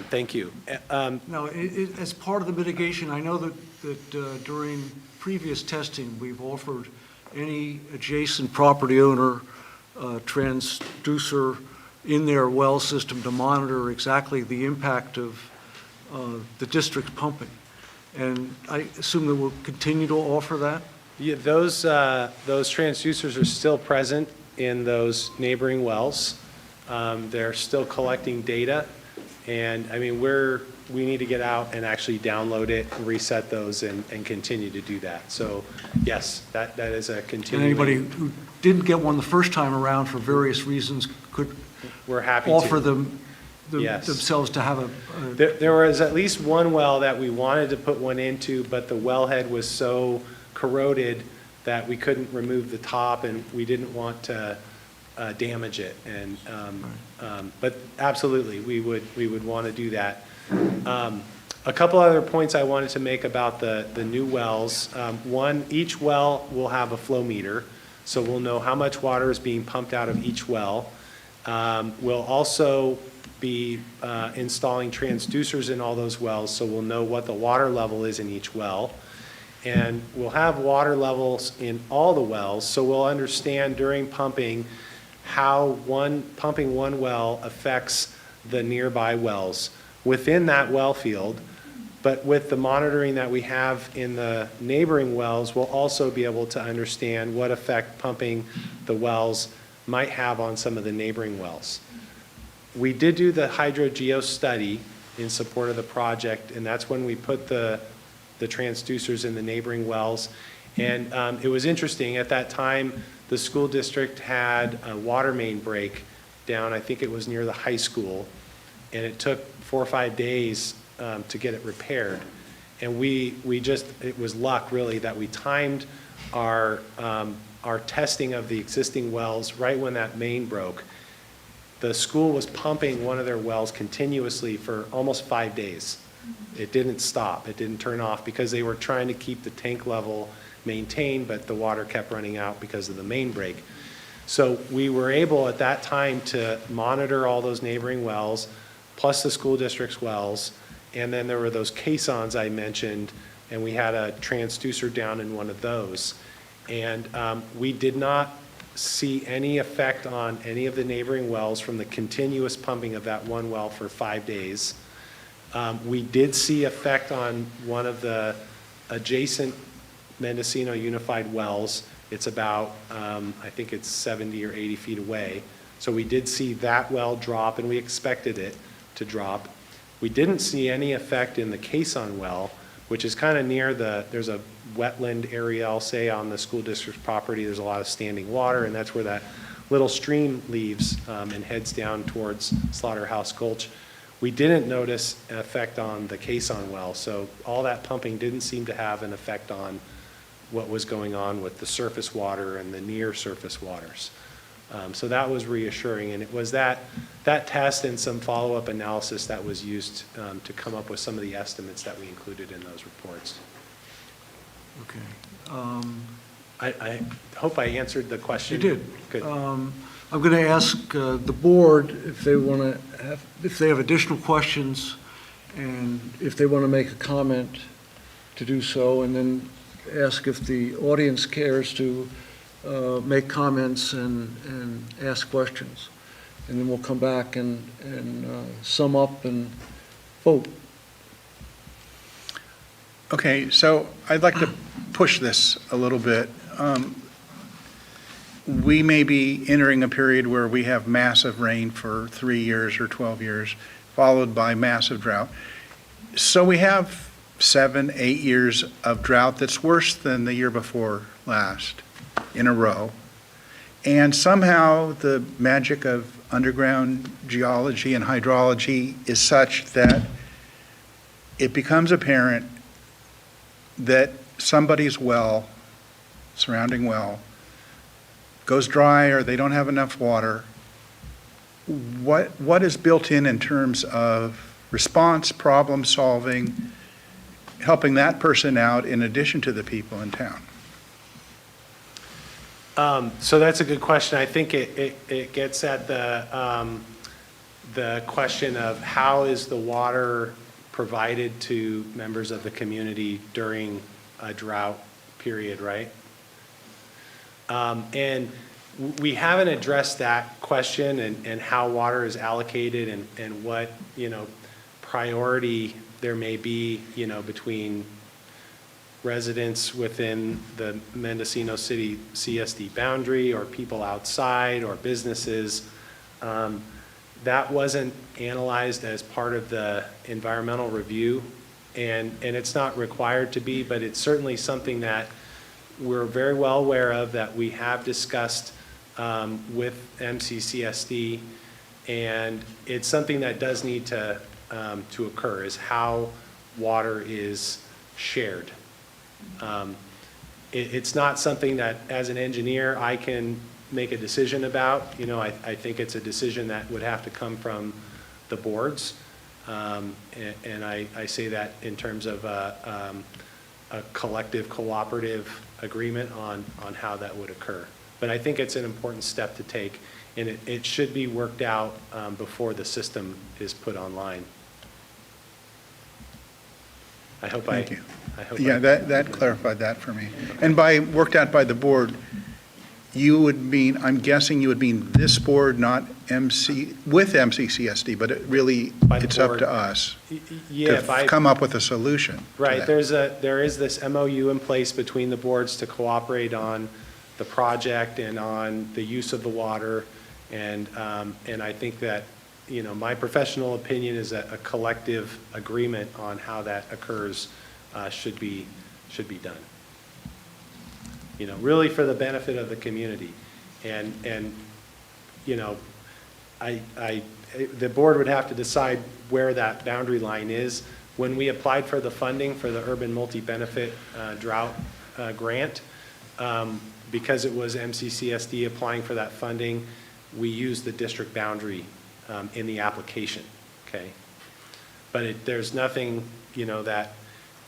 S6: Thank you.
S1: Now, as part of the mitigation, I know that during previous testing, we've offered any adjacent property owner, transducer in their well system to monitor exactly the impact of the district's pumping. And I assume that we'll continue to offer that?
S6: Yeah, those transducers are still present in those neighboring wells. They're still collecting data. And I mean, we need to get out and actually download it, reset those, and continue to do that. So yes, that is a
S1: And
S6: continuing.
S1: anybody who didn't get one the first time around for various reasons could
S6: We're happy to.
S1: offer them
S6: Yes.
S1: themselves to have a,
S6: There was at least one well that we wanted to put one into, but the wellhead was so corroded that we couldn't remove the top, and we didn't want to damage it. And, but absolutely, we would want to do that. A couple other points I wanted to make about the new wells. One, each well will have a flow meter, so we'll know how much water is being pumped out of each well. We'll also be installing transducers in all those wells, so we'll know what the water level is in each well. And we'll have water levels in all the wells, so we'll understand during pumping how pumping one well affects the nearby wells within that well field. But with the monitoring that we have in the neighboring wells, we'll also be able to understand what effect pumping the wells might have on some of the neighboring wells. We did do the hydrogeo study in support of the project, and that's when we put the transducers in the neighboring wells. And it was interesting, at that time, the school district had a water main break down, I think it was near the high school, and it took 4 or 5 days to get it repaired. And it was luck really that we timed our testing of the existing wells right when that main broke. The school was pumping one of their wells continuously for almost 5 days. It didn't stop, it didn't turn off, because they were trying to keep the tank level maintained, but the water kept running out because of the main break. So we were able at that time to monitor all those neighboring wells, plus the school district's wells. And then there were those caissons I mentioned, and we had a transducer down in one of those. And we did not see any effect on any of the neighboring wells from the continuous pumping of that one well for 5 days. We did see effect on one of the adjacent Mendocino Unified wells. It's about, I think it's 70 or 80 feet away. So we did see that well drop, and we expected it to drop. We didn't see any effect in the caisson well, which is kind of near there's a wetland area, I'll say, on the school district's property. There's a lot of standing water, and that's where that little stream leaves and heads down towards Slaughterhouse Gulch. We didn't notice an effect on the caisson well, so all that pumping didn't seem to have an effect on what was going on with the surface water and the near surface waters. So that was reassuring, and it was that test and some follow-up analysis that was used to come up with some of the estimates that we included in those reports.
S1: okay.
S6: I hope I answered the question.
S1: You did.
S6: Good.
S1: I'm going to ask the board if they want to have, if they have additional questions, and if they want to make a comment, to do so, and then ask if the audience cares to make comments and ask questions. And then we'll come back and sum up and vote.
S8: Okay, so I'd like to push this a little bit. We may be entering a period where we have massive rain for 3 years or 12 years, followed by massive drought. So we have 7, 8 years of drought that's worse than the year before last in a row. And somehow the magic of underground geology and hydrology is such that it becomes apparent that somebody's well, surrounding well, goes dry or they don't have enough water. What is built in terms of response, problem solving, helping that person out in addition to the people in town?
S6: So that's a good question. I think it gets at the question of how is the water provided to members of the community during a drought period, right? And we haven't addressed that question and how water is allocated and what, priority there may be, between residents within the Mendocino City CSD boundary or people outside or businesses. That wasn't analyzed as part of the environmental review, and it's not required to be, but it's certainly something that we're very well aware of, that we have discussed with MCCSD, And it's something that does need to occur, is how water is shared. It's not something that, as an engineer, I can make a decision about. You know, I think it's a decision that would have to come from the boards. And I say that in terms of a collective, cooperative agreement on how that would occur. But I think it's an important step to take, and it should be worked out before the system is put online. I hope
S8: Thank you.
S6: I hope
S8: Yeah, that clarified that for me. And by worked out by the board, you would mean, I'm guessing you would mean this board, not with MCCSD, but it really,
S6: By the
S8: it's up
S6: board.
S8: to us
S6: Yeah,
S8: to come up with a solution to
S6: right,
S8: that.
S6: there is this MOU in place between the boards to cooperate on the project and on the use of the water. And I think that, you know, my professional opinion is that a collective agreement on how that occurs should be done. You know, really for the benefit of the community. And you know, the board would have to decide where that boundary line is. When we applied for the funding for the Urban Multi-Benefit Drought Grant, because it was MCCSD applying for that funding, we used the district boundary in the application, okay? But there's nothing, you know, that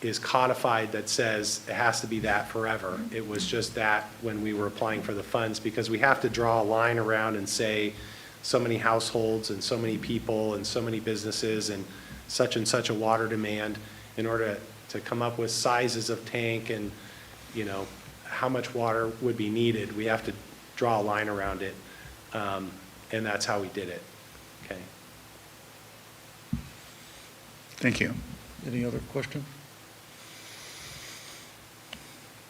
S6: is codified that says it has to be that forever. It was just that when we were applying for the funds, because we have to draw a line around and say so many households and so many people and so many businesses and such a water demand in order to come up with sizes of tank and, you know, how much water would be needed. We have to draw a line around it, and that's how we did it, okay?
S8: Thank you.
S1: Any other question?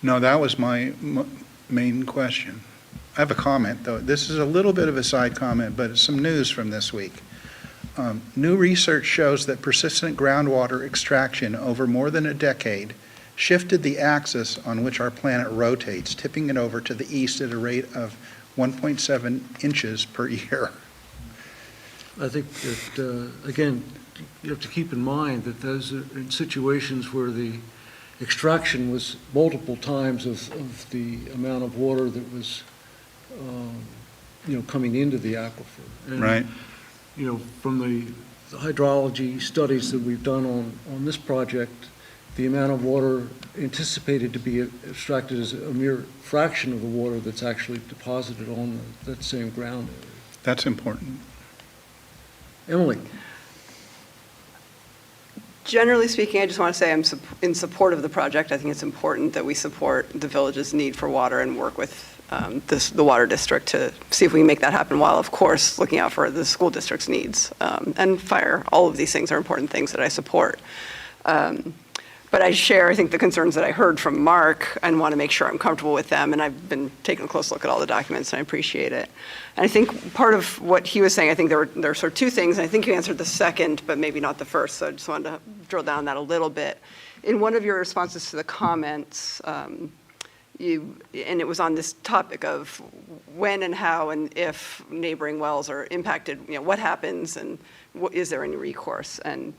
S8: No, that was my main question. I have a comment, though. This is a little bit of a side comment, but it's some news from this week. New research shows that persistent groundwater extraction over more than a decade shifted the axis on which our planet rotates, tipping it over to the east at a rate of 1.7 inches per year.
S1: I think that, again, you have to keep in mind that those are in situations where the extraction was multiple times of the amount of water that was, you know, coming into the aquifer. And,
S8: Right.
S1: you know, from the hydrology studies that we've done on this project, the amount of water anticipated to be extracted is a mere fraction of the water that's actually deposited on that same ground area.
S8: That's important.
S1: Emily?
S3: Generally speaking, I just want to say I'm in support of the project. I think it's important that we support the village's need for water and work with the water district to see if we can make that happen, while, of course, looking out for the school district's needs. And fire, all of these things are important things that I support. But I share, I think, the concerns that I heard from Mark and want to make sure I'm comfortable with them. And I've been taking a close look at all the documents, and I appreciate it. And I think part of what he was saying, I think there are sort of two things. And I think you answered the second, but maybe not the first. So I just wanted to drill down on that a little bit. In one of your responses to the comments, and it was on this topic of when and how and if neighboring wells are impacted, you know, what happens and is there any recourse? And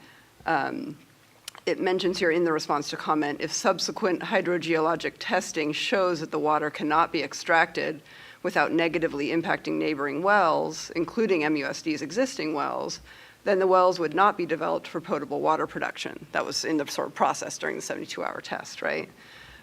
S3: it mentions here in the response to comment, if subsequent hydrogeologic testing shows that the water cannot be extracted without negatively impacting neighboring wells, including MUSD's existing wells, then the wells would not be developed for potable water production. That was in the sort of process during the 72-hour test, right?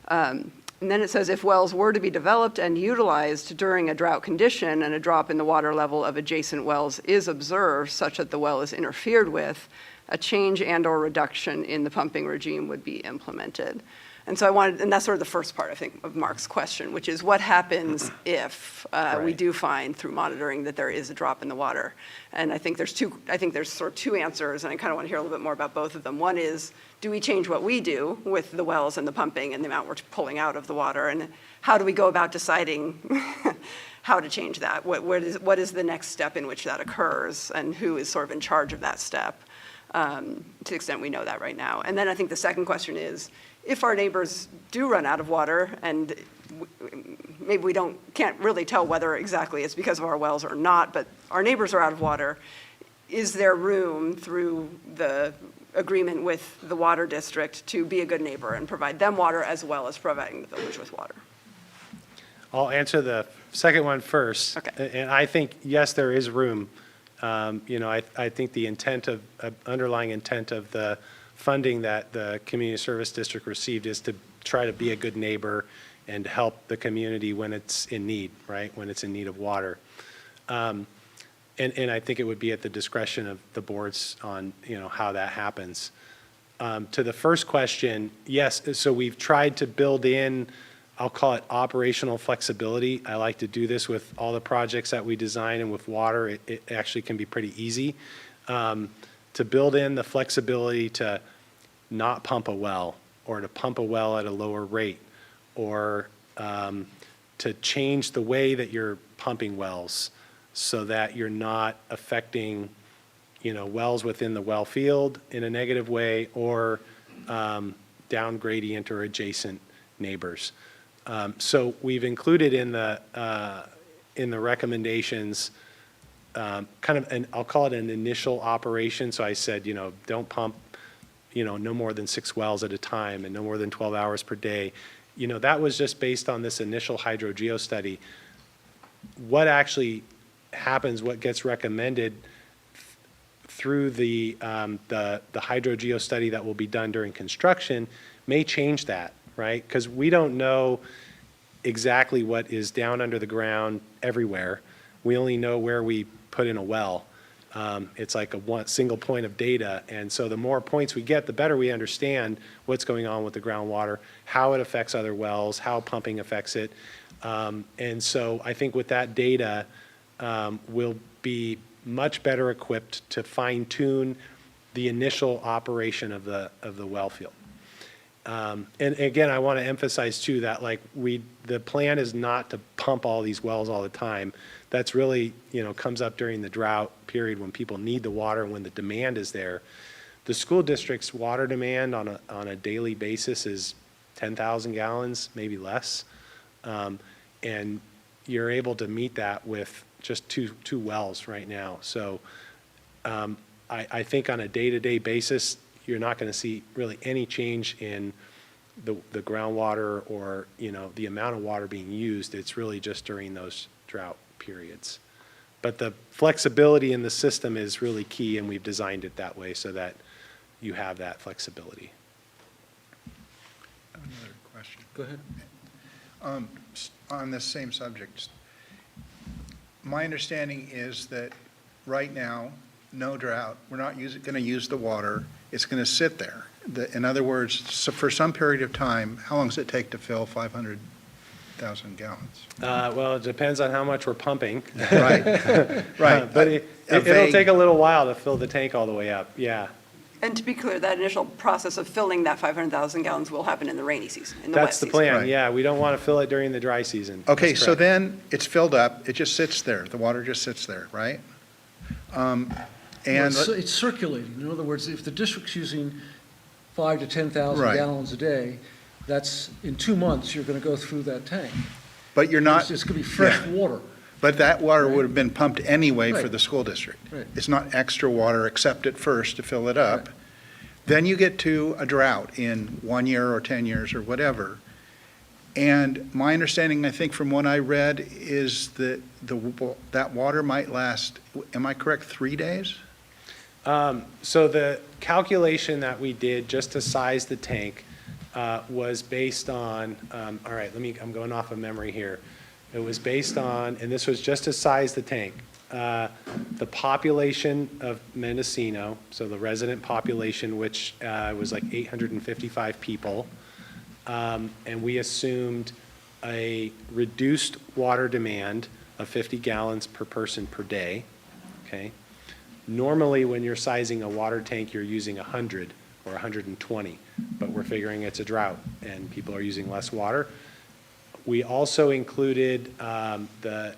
S3: And then it says, if wells were to be developed and utilized during a drought condition and a drop in the water level of adjacent wells is observed such that the well is interfered with, a change and/or reduction in the pumping regime would be implemented. And so and that's sort of the first part, I think, of Mark's question, which is what happens if we do find through monitoring that there is a drop in the water? And I think there's sort of two answers, and I kind of want to hear a little bit more about both of them. One is, do we change what we do with the wells and the pumping and the amount we're pulling out of the water? And how do we go about deciding how to change that? What is the next step in which that occurs, and who is sort of in charge of that step? To the extent we know that right now. And then I think the second question is, if our neighbors do run out of water, and maybe we can't really tell whether exactly it's because of our wells or not, but our neighbors are out of water, is there room through the agreement with the water district to be a good neighbor and provide them water as well as providing the village with water?
S6: I'll answer the second one first.
S3: Okay.
S6: And I think, yes, there is room. I think the underlying intent of the funding that the Community Service District received is to try to be a good neighbor and help the community when it's in need, right? When it's in need of water. And I think it would be at the discretion of the boards on, how that happens. To the first question, yes, so we've tried to build in, I'll call it operational flexibility. I like to do this with all the projects that we design, and with water, it actually can be pretty easy. To build in the flexibility to not pump a well, or to pump a well at a lower rate, or to change the way that you're pumping wells so that you're not affecting, wells within the well field in a negative way, or down gradient or adjacent neighbors. So we've included in the recommendations kind of I'll call it an initial operation. So I said, don't pump, no more than 6 wells at a time and no more than 12 hours per day. That was just based on this initial hydrogeo study. What actually happens, what gets recommended through the hydrogeo study that will be done during construction may change that, right? Because we don't know exactly what is down under the ground everywhere. We only know where we put in a well. It's like a single point of data. And so the more points we get, the better we understand what's going on with the groundwater, how it affects other wells, how pumping affects it. And so I think with that data, we'll be much better equipped to fine tune the initial operation of the well field. And again, I want to emphasize too that the plan is not to pump all these wells all the time. That's really, comes up during the drought period when people need the water and when the demand is there. The school district's water demand on a daily basis is 10,000 gallons, maybe less. And you're able to meet that with just two wells right now. So I think on a day-to-day basis, you're not going to see really any change in the groundwater or, the amount of water being used. It's really just during those drought periods. But the flexibility in the system is really key, and we've designed it that way so that you have that flexibility.
S8: Another question.
S1: Go ahead.
S8: On this same subject, my understanding is that right now, no drought, we're not going to use the water, it's going to sit there. In other words, for some period of time, how long does it take to fill 500,000 gallons?
S6: Well, it depends on how much we're pumping.
S8: Right, right.
S6: But it'll take a little while to fill the tank all the way up, yeah.
S3: And to be clear, that initial process of filling that 500,000 gallons will happen in the rainy season, in the wet
S6: That's the
S3: season.
S6: plan,
S8: Right.
S6: yeah. We don't want to fill it during the dry season.
S8: Okay,
S6: That's
S8: so
S6: correct.
S8: then it's filled up, it just sits there, the water just sits there, right? And,
S1: It's circulating. In other words, if the district's using 5,000 to 10,000
S8: Right.
S1: gallons a day, that's, in 2 months, you're going to go through that tank.
S8: but you're not.
S1: It's going to be fresh
S8: Yeah.
S1: water.
S8: But that water would have been pumped anyway for
S1: Right.
S8: the school district.
S1: Right.
S8: It's not extra water, except at first to fill it up.
S1: Right.
S8: Then you get to a drought in 1 year or 10 years or whatever. And my understanding, I think from what I read, is that that water might last, am I correct, 3 days?
S6: So the calculation that we did just to size the tank was based on, all right, I'm going off of memory here. It was based on, and this was just to size the tank, the population of Mendocino, so the resident population, which was like 855 people. And we assumed a reduced water demand of 50 gallons per person per day, okay? Normally, when you're sizing a water tank, you're using 100 or 120, but we're figuring it's a drought and people are using less water. We also included the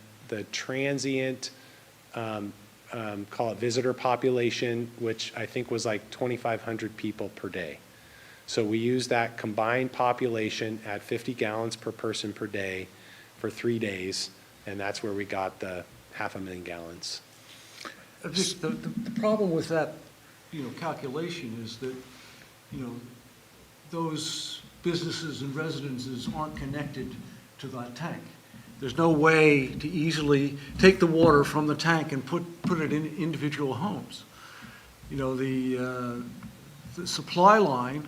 S6: transient, call it visitor population, which I think was like 2,500 people per day. So we use that combined population at 50 gallons per person per day for 3 days, and that's where we got the 500,000 gallons.
S1: I think the problem with that, calculation is that, those businesses and residences aren't connected to that tank. There's no way to easily take the water from the tank and put it in individual homes. The supply line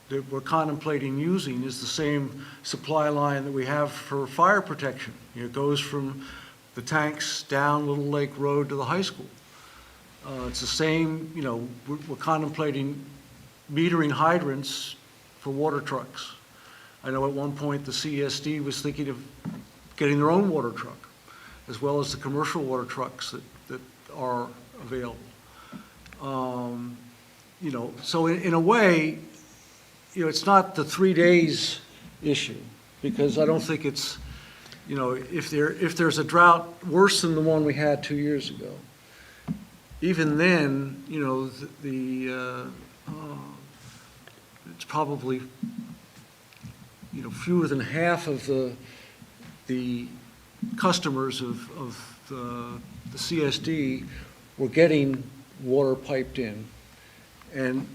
S1: that we're contemplating using is the same supply line that we have for fire protection. It goes from the tanks down Little Lake Road to the high school. It's the same, we're contemplating metering hydrants for water trucks. I know at one point the CSD was thinking of getting their own water truck, as well as the commercial water trucks that are available. So in a way, it's not the 3 days issue, because I don't think it's, if there's a drought worse than the one we had 2 years ago, even then, it's probably, fewer than half of the customers of the CSD were getting water piped in. And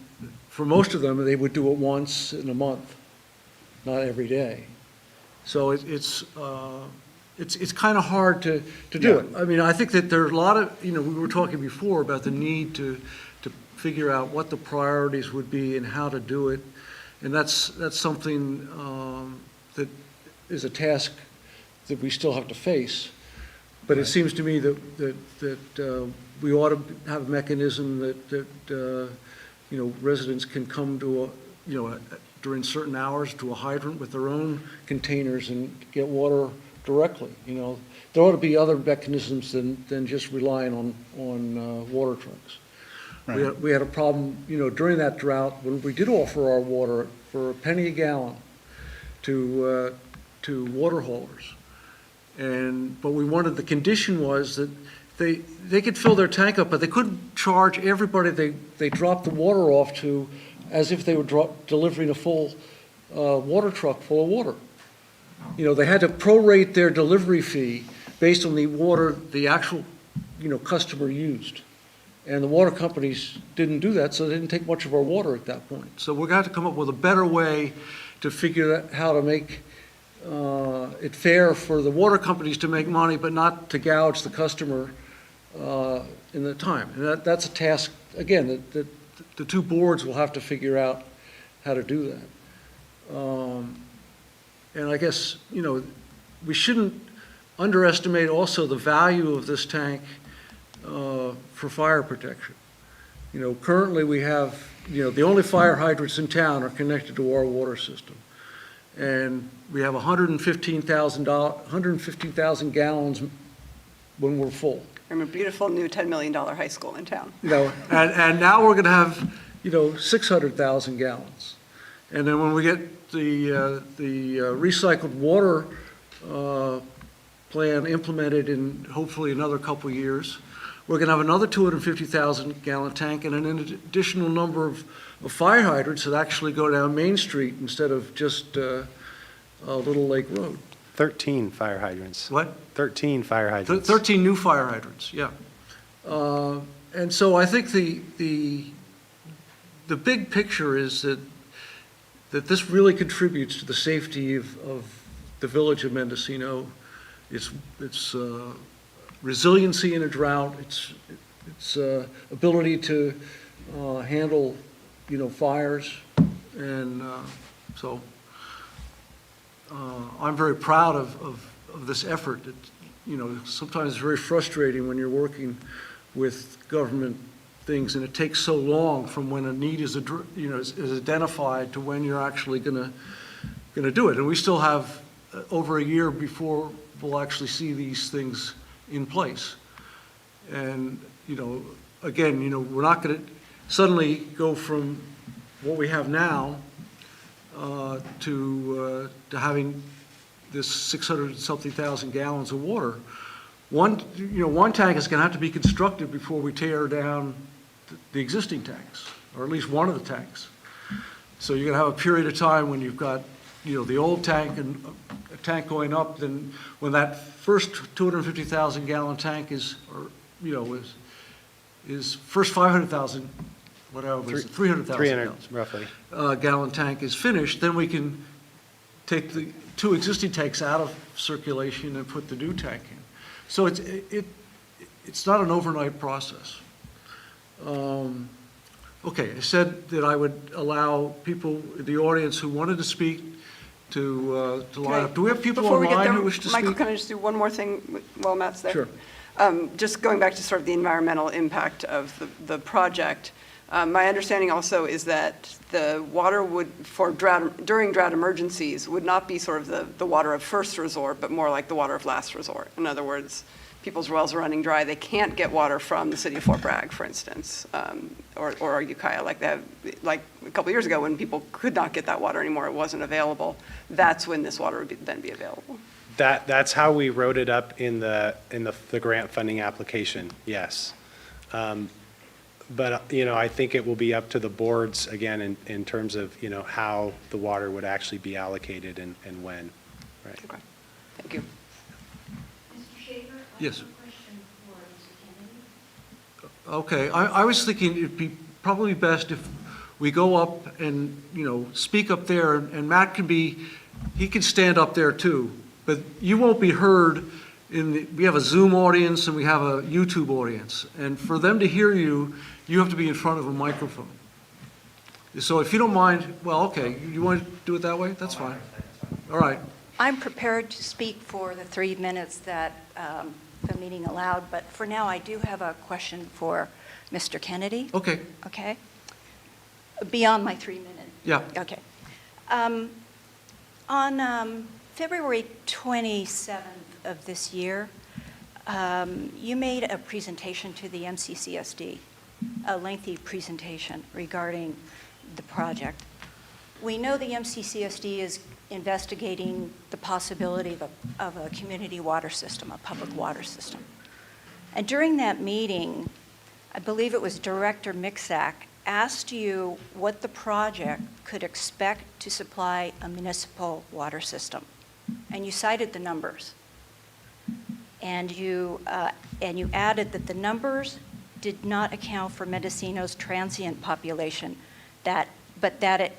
S1: for most of them, they would do it once in a month, not every day. So it's kind of hard to do it. I mean, I think that there are a lot of, we were talking before about the need to figure out what the priorities would be and how to do it. And that's something that is a task that we still have to face. But it seems to me that we ought to have a mechanism that residents can come to during certain hours to a hydrant with their own containers and get water directly. There ought to be other mechanisms than just relying on water trucks.
S8: Right.
S1: We had a problem, during that drought when we did offer our water for a penny a gallon to water haulers. But we wanted, the condition was that they could fill their tank up, but they couldn't charge everybody they dropped the water off to as if they were delivering a full water truck full of water. They had to prorate their delivery fee based on the water the actual, customer used. And the water companies didn't do that, so they didn't take much of our water at that point. So we're going to have to come up with a better way to figure out how to make it fair for the water companies to make money, but not to gouge the customer in the time. And that's a task, again, that the two boards will have to figure out how to do that. And I guess, we shouldn't underestimate also the value of this tank for fire protection. Currently we have, the only fire hydrants in town are connected to our water system. And we have 115,000 gallons when we're full.
S3: And a beautiful new $10 million high school in town.
S1: And now we're going to have, 600,000 gallons. And then when we get the recycled water plan implemented in hopefully another couple of years, we're going to have another 250,000 gallon tank and an additional number of fire hydrants that actually go down Main Street instead of just Little Lake Road.
S6: 13 fire hydrants.
S1: What?
S6: 13 fire hydrants.
S1: 13 new fire hydrants, yeah. And so I think the big picture is that this really contributes to the safety of the village of Mendocino. It's resiliency in a drought, its ability to handle, fires, and so I'm very proud of this effort. Sometimes it's very frustrating when you're working with government things, and it takes so long from when a need is identified to when you're actually going to do it. And we still have over a year before we'll actually see these things in place. And, again, we're not going to suddenly go from what we have now to having this 600-something thousand gallons of water. One tank is going to have to be constructed before we tear down the existing tanks, or at least one of the tanks. So you're going to have a period of time when you've got, the old tank and a tank going up, then when that first 250,000 gallon tank is first 500,000, whatever, it was 300,000
S6: 300
S1: gallons.
S6: roughly.
S1: Gallon tank is finished, then we can take the two existing tanks out of circulation and put the new tank in. So it's not an overnight process. Okay, I said that I would allow people in the audience who wanted to speak to line up. Do we have people
S3: Before we get
S1: online
S3: there,
S1: who wish to speak?
S3: Michael, can I just do one more thing while Matt's there?
S1: Sure.
S3: Just going back to sort of the environmental impact of the project, my understanding also is that the water would, during drought emergencies, would not be sort of the water of first resort, but more like the water of last resort. In other words, people's wells are running dry, they can't get water from the city of Fort Bragg, for instance, or Ukiah, like a couple years ago when people could not get that water anymore, it wasn't available. That's when this water would then be available.
S6: That's how we wrote it up in the grant funding application, yes. But, I think it will be up to the boards, again, in terms of, how the water would actually be allocated and when, right?
S3: Okay, thank you.
S5: Mr. Shaver?
S1: Yes.
S5: I have a question for Mr. Kennedy.
S1: Okay, I was thinking it'd be probably best if we go up and, speak up there, and Matt he can stand up there too, but you won't be heard we have a Zoom audience and we have a YouTube audience, and for them to hear you, you have to be in front of a microphone. So if you don't mind, well, okay, you want to do it that way? That's fine. All right.
S9: I'm prepared to speak for the 3 minutes that the meeting allowed, but for now, I do have a question for Mr. Kennedy.
S1: Okay,
S9: Okay? Beyond my 3 minutes.
S1: yeah.
S9: Okay. On February 27th of this year, you made a presentation to the MCCSD, a lengthy presentation regarding the project. We know the MCCSD is investigating the possibility of a community water system, a public water system. And during that meeting, I believe it was Director Mixak asked you what the project could expect to supply a municipal water system. And you cited the numbers. And you added that the numbers did not account for Mendocino's transient population, but that it,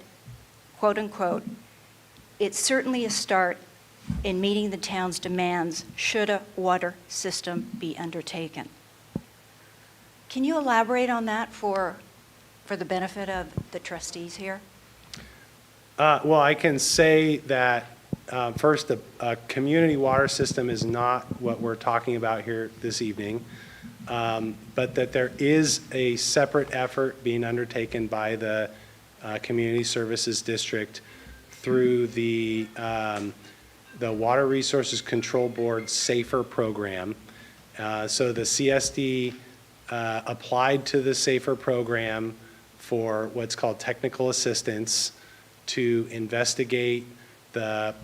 S9: quote unquote, it's certainly a start in meeting the town's demands should a water system be undertaken. Can you elaborate on that for the benefit of the trustees here?
S6: Well, I can say that, first, a community water system is not what we're talking about here this evening, but that there is a separate effort being undertaken by the Community Services District through the Water Resources Control Board SAFER program. So the CSD applied to the SAFER program for what's called technical assistance to investigate the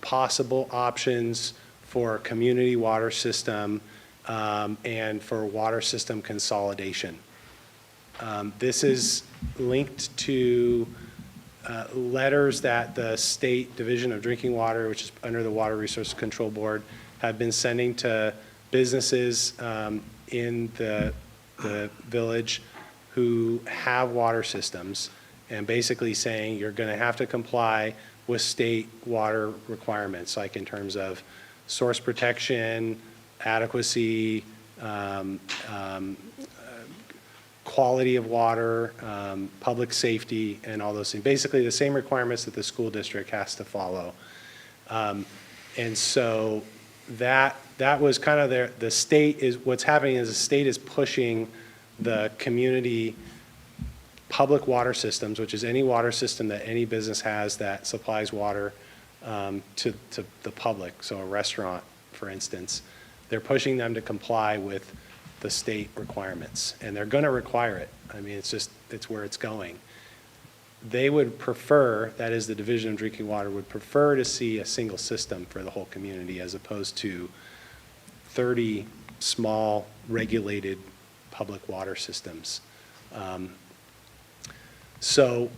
S6: possible options for a community water system and for water system consolidation. This is linked to letters that the State Division of Drinking Water, which is under the Water Resources Control Board, have been sending to businesses in the village who have water systems, and basically saying you're going to have to comply with state water requirements, like in terms of source protection, adequacy, quality of water, public safety, and all those things. Basically, the same requirements that the school district has to follow. And so that was kind of the state is, what's happening is the state is pushing the community public water systems, which is any water system that any business has that supplies water to the public. So a restaurant, for instance, they're pushing them to comply with the state requirements, and they're going to require it. I mean, it's where it's going. They would prefer, that is the Division of Drinking Water, would prefer to see a single system for the whole community as opposed to 30 small regulated public water systems. So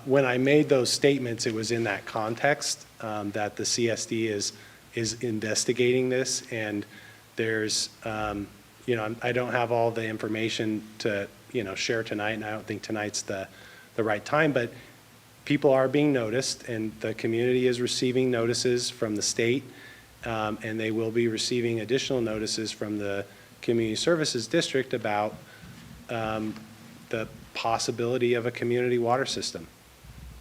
S6: when I made those statements, it was in that context, that the CSD is investigating this, and there's, I don't have all the information to, share tonight, and I don't think tonight's the right time, but people are being noticed, and the community is receiving notices from the state, and they will be receiving additional notices from the Community Services District about the possibility of a community water system.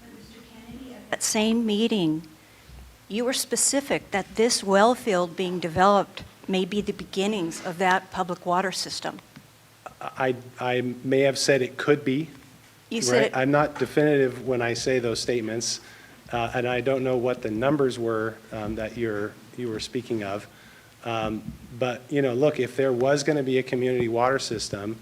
S9: Mr. Kennedy, at that same meeting, you were specific that this well field being developed may be the beginnings of that public water system.
S6: I may have said it could be.
S9: You said it,
S6: I'm not definitive when I say those statements, and I don't know what the numbers were that you were speaking of. But, look, if there was going to be a community water system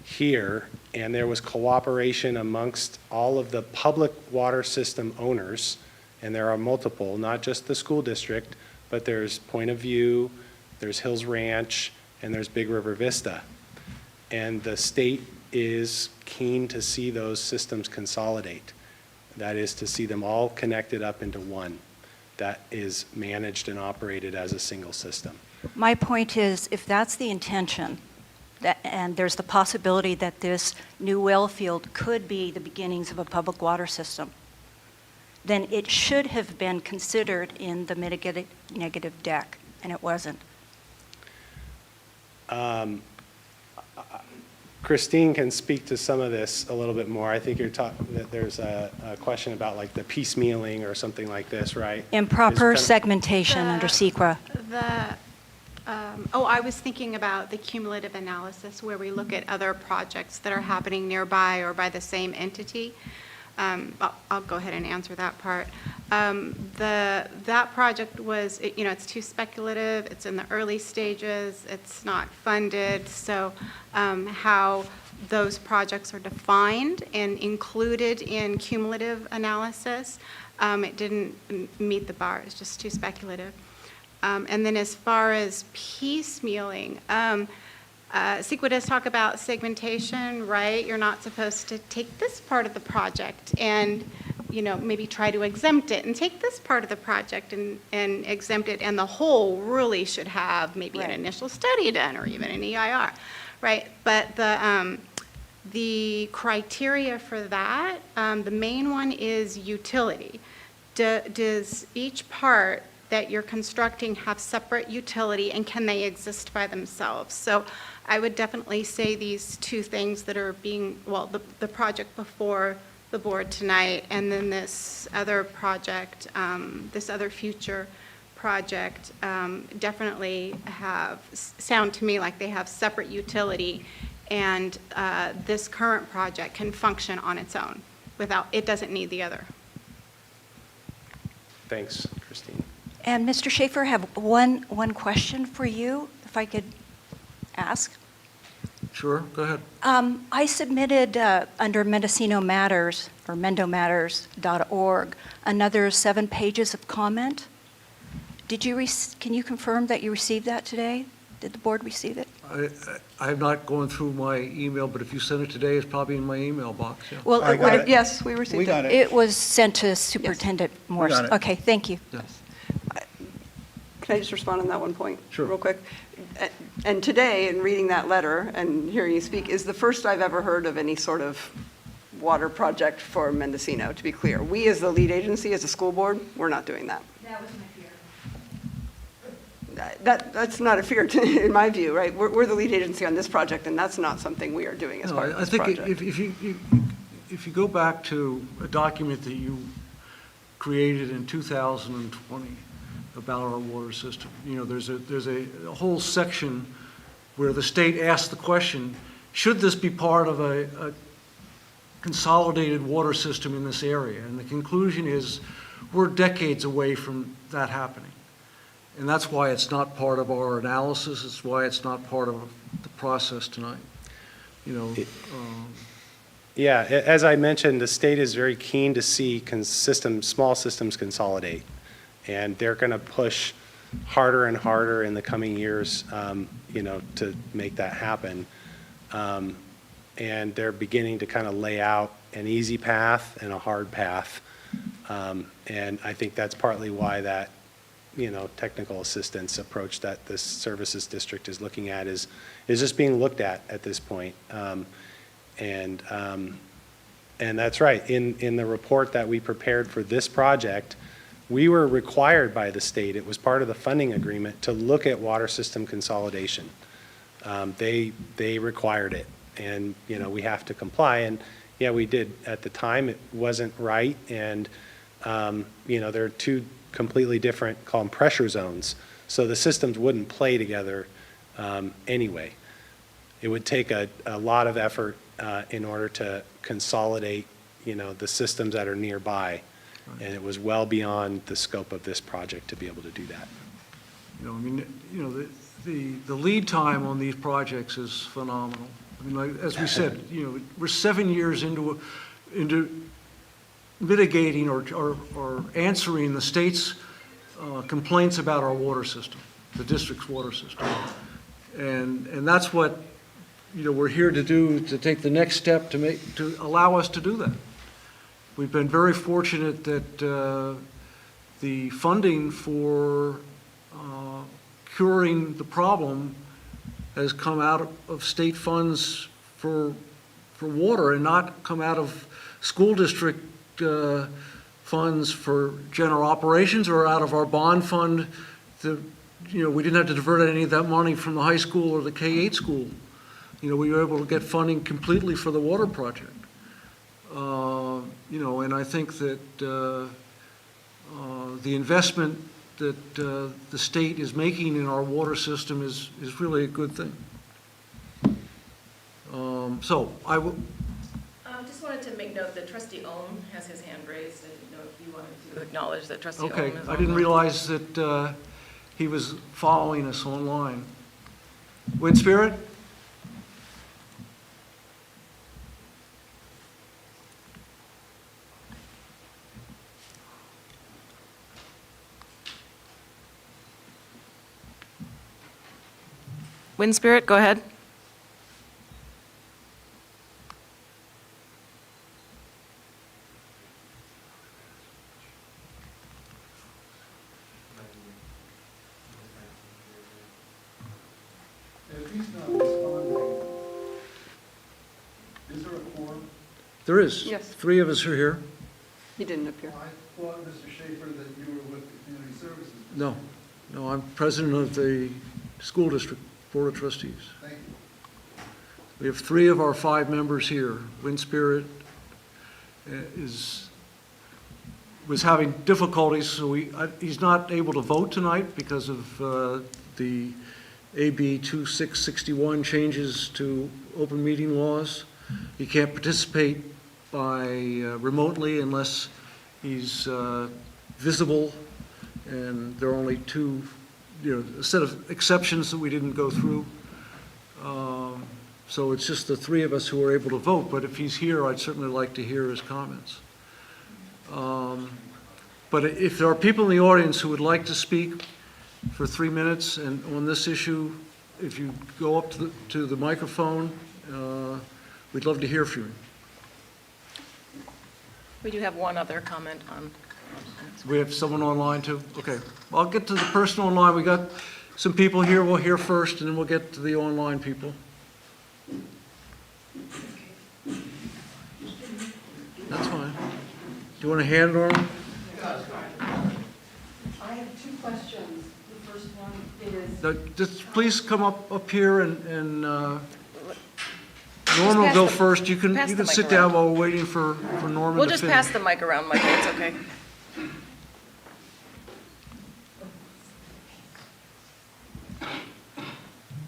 S6: here, and there was cooperation amongst all of the public water system owners, and there are multiple, not just the school district, but there's Point of View, there's Hills Ranch, and there's Big River Vista. And the state is keen to see those systems consolidate. That is, to see them all connected up into one that is managed and operated as a single system.
S9: my point is, if that's the intention, and there's the possibility that this new well field could be the beginnings of a public water system, then it should have been considered in the mitigated negative deck, and it wasn't.
S6: Christine can speak to some of this a little bit more. I think you're talking that there's a question about like the piecemealing or something like this, right?
S9: Improper
S6: Is kind
S9: segmentation under CEQA.
S7: I was thinking about the cumulative analysis where we look at other projects that are happening nearby or by the same entity. I'll go ahead and answer that part. That project was, it's too speculative, it's in the early stages, it's not funded, so how those projects are defined and included in cumulative analysis, it didn't meet the bar, it's just too speculative. And then as far as piecemealing, CEQA does talk about segmentation, right? You're not supposed to take this part of the project and, maybe try to exempt it, and take this part of the project and exempt it, and the whole really should have maybe an initial study done or even an EIR, right? But the criteria for that, the main one is utility. Does each part that you're constructing have separate utility, and can they exist by themselves? So I would definitely say these two things that are being, the project before the board tonight, and then this other project, this other future project, definitely sound to me like they have separate utility, and this current project can function on its own it doesn't need the other.
S6: Thanks, Christine.
S9: And Mr. Schaefer, I have one question for you, if I could ask.
S1: Sure, go ahead.
S9: I submitted under Mendocino Matters, or mendomatters.org, another 7 pages of comment. Can you confirm that you received that today? Did the board receive it?
S1: I have not gone through my email, but if you sent it today, it's probably in my email box, yeah.
S9: Well,
S8: I got it.
S3: Yes, we received it.
S8: We got it.
S9: it was sent to Superintendent Morse.
S8: got it.
S9: Okay, thank you.
S1: Yes.
S3: Can I just respond on that one point?
S1: Sure.
S3: Real quick? And today, in reading that letter and hearing you speak, is the first I've ever heard of any sort of water project for Mendocino, to be clear. We, as the lead agency, as a school board, we're not doing that.
S5: That was my fear.
S3: That's not a fear, in my view, right? We're the lead agency on this project, and that's not something we are doing as
S1: No,
S3: part of
S1: I
S3: this
S1: think
S3: project.
S1: if you go back to a document that you created in 2020 about our water system, there's a whole section where the state asked the question, should this be part of a consolidated water system in this area? And the conclusion is we're decades away from that happening. And that's why it's not part of our analysis. It's why it's not part of the process tonight.
S6: Yeah, as I mentioned, the state is very keen to see small systems consolidate. And they're going to push harder and harder in the coming years, to make that happen. And they're beginning to kind of lay out an easy path and a hard path. And I think that's partly why that, technical assistance approach that this services district is looking at is just being looked at this point. And that's right. In the report that we prepared for this project, we were required by the state, it was part of the funding agreement, to look at water system consolidation. They required it, and, we have to comply. And, yeah, we did. At the time, it wasn't right, and, there are two completely different, call them pressure zones, so the systems wouldn't play together anyway. It would take a lot of effort in order to consolidate, the systems that are nearby, and it was well beyond the scope of this project to be able to do that.
S1: The lead time on these projects is phenomenal. As we said, we're 7 years into mitigating or answering the state's complaints about our water system, the district's water system. And that's what, we're here to do, to take the next step to allow us to do that. We've been very fortunate that the funding for curing the problem has come out of state funds for water and not come out of school district funds for general operations or out of our bond fund. We didn't have to divert any of that money from the high school or the K-8 school. We were able to get funding completely for the water project. And I think that the investment that the state is making in our water system is really a good thing. So I will.
S2: Just wanted to make note that Trustee Ohm has his hand raised. I didn't know if you wanted to acknowledge that Trustee Ohm is
S1: Okay,
S2: online.
S1: I didn't realize that he was following us online. Wind Spirit?
S2: Wind Spirit, go ahead.
S4: If he's not responding, is there a quorum?
S1: There is.
S3: Yes.
S1: 3 of us are here.
S3: He didn't appear.
S4: I thought, Mr. Schaefer, that you were with the Community Services.
S1: No, I'm president of the school district board of trustees.
S4: Thank you.
S1: We have 3 of our 5 members here. Wind Spirit was having difficulties, so he's not able to vote tonight because of the AB 2661 changes to open meeting laws. He can't participate by remotely unless he's visible, and there are only 2, a set of exceptions that we didn't go through. So it's just the 3 of us who are able to vote, but if he's here, I'd certainly like to hear his comments. But if there are people in the audience who would like to speak for 3 minutes and on this issue, if you go up to the microphone, we'd love to hear from you.
S2: We do have one other comment on.
S1: We have someone online too? Okay. I'll get to the person online. We got some people here we'll hear first, and then we'll get to the online people. That's fine. Do you want a hand on them?
S10: I have 2 questions. The first one is,
S1: Just please come up here and Norman will go first. You can
S2: pass the
S1: sit
S2: mic
S1: down
S2: around.
S1: while we're waiting for Norman
S2: We'll
S1: to
S2: just
S1: finish.
S2: pass the mic around, Michael, it's okay.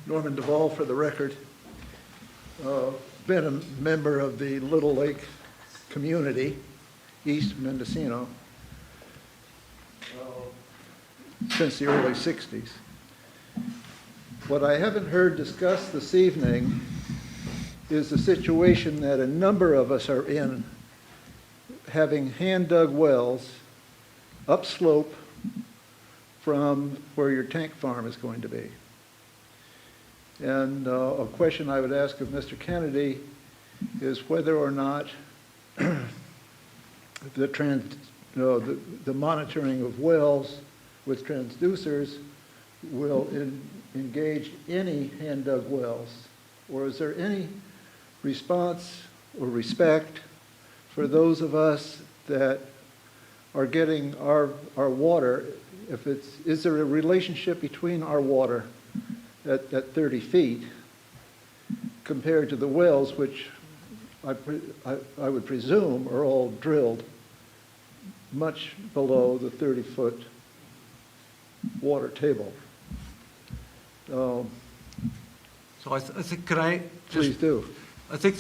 S4: Norman Duvall, for the record. Been a member of the Little Lake community, East Mendocino, since the early 60s. What I haven't heard discussed this evening is the situation that a number of us are in, having hand-dug wells upslope from where your tank farm is going to be. And a question I would ask of Mr. Kennedy is whether or not the monitoring of wells with transducers will engage any hand-dug wells? Or is there any response or respect for those of us that are getting our water? Is there a relationship between our water at 30 feet compared to the wells, which I would presume are all drilled much below the 30-foot water table?
S1: So I think, can I
S4: Please
S1: just,
S4: do.
S1: I think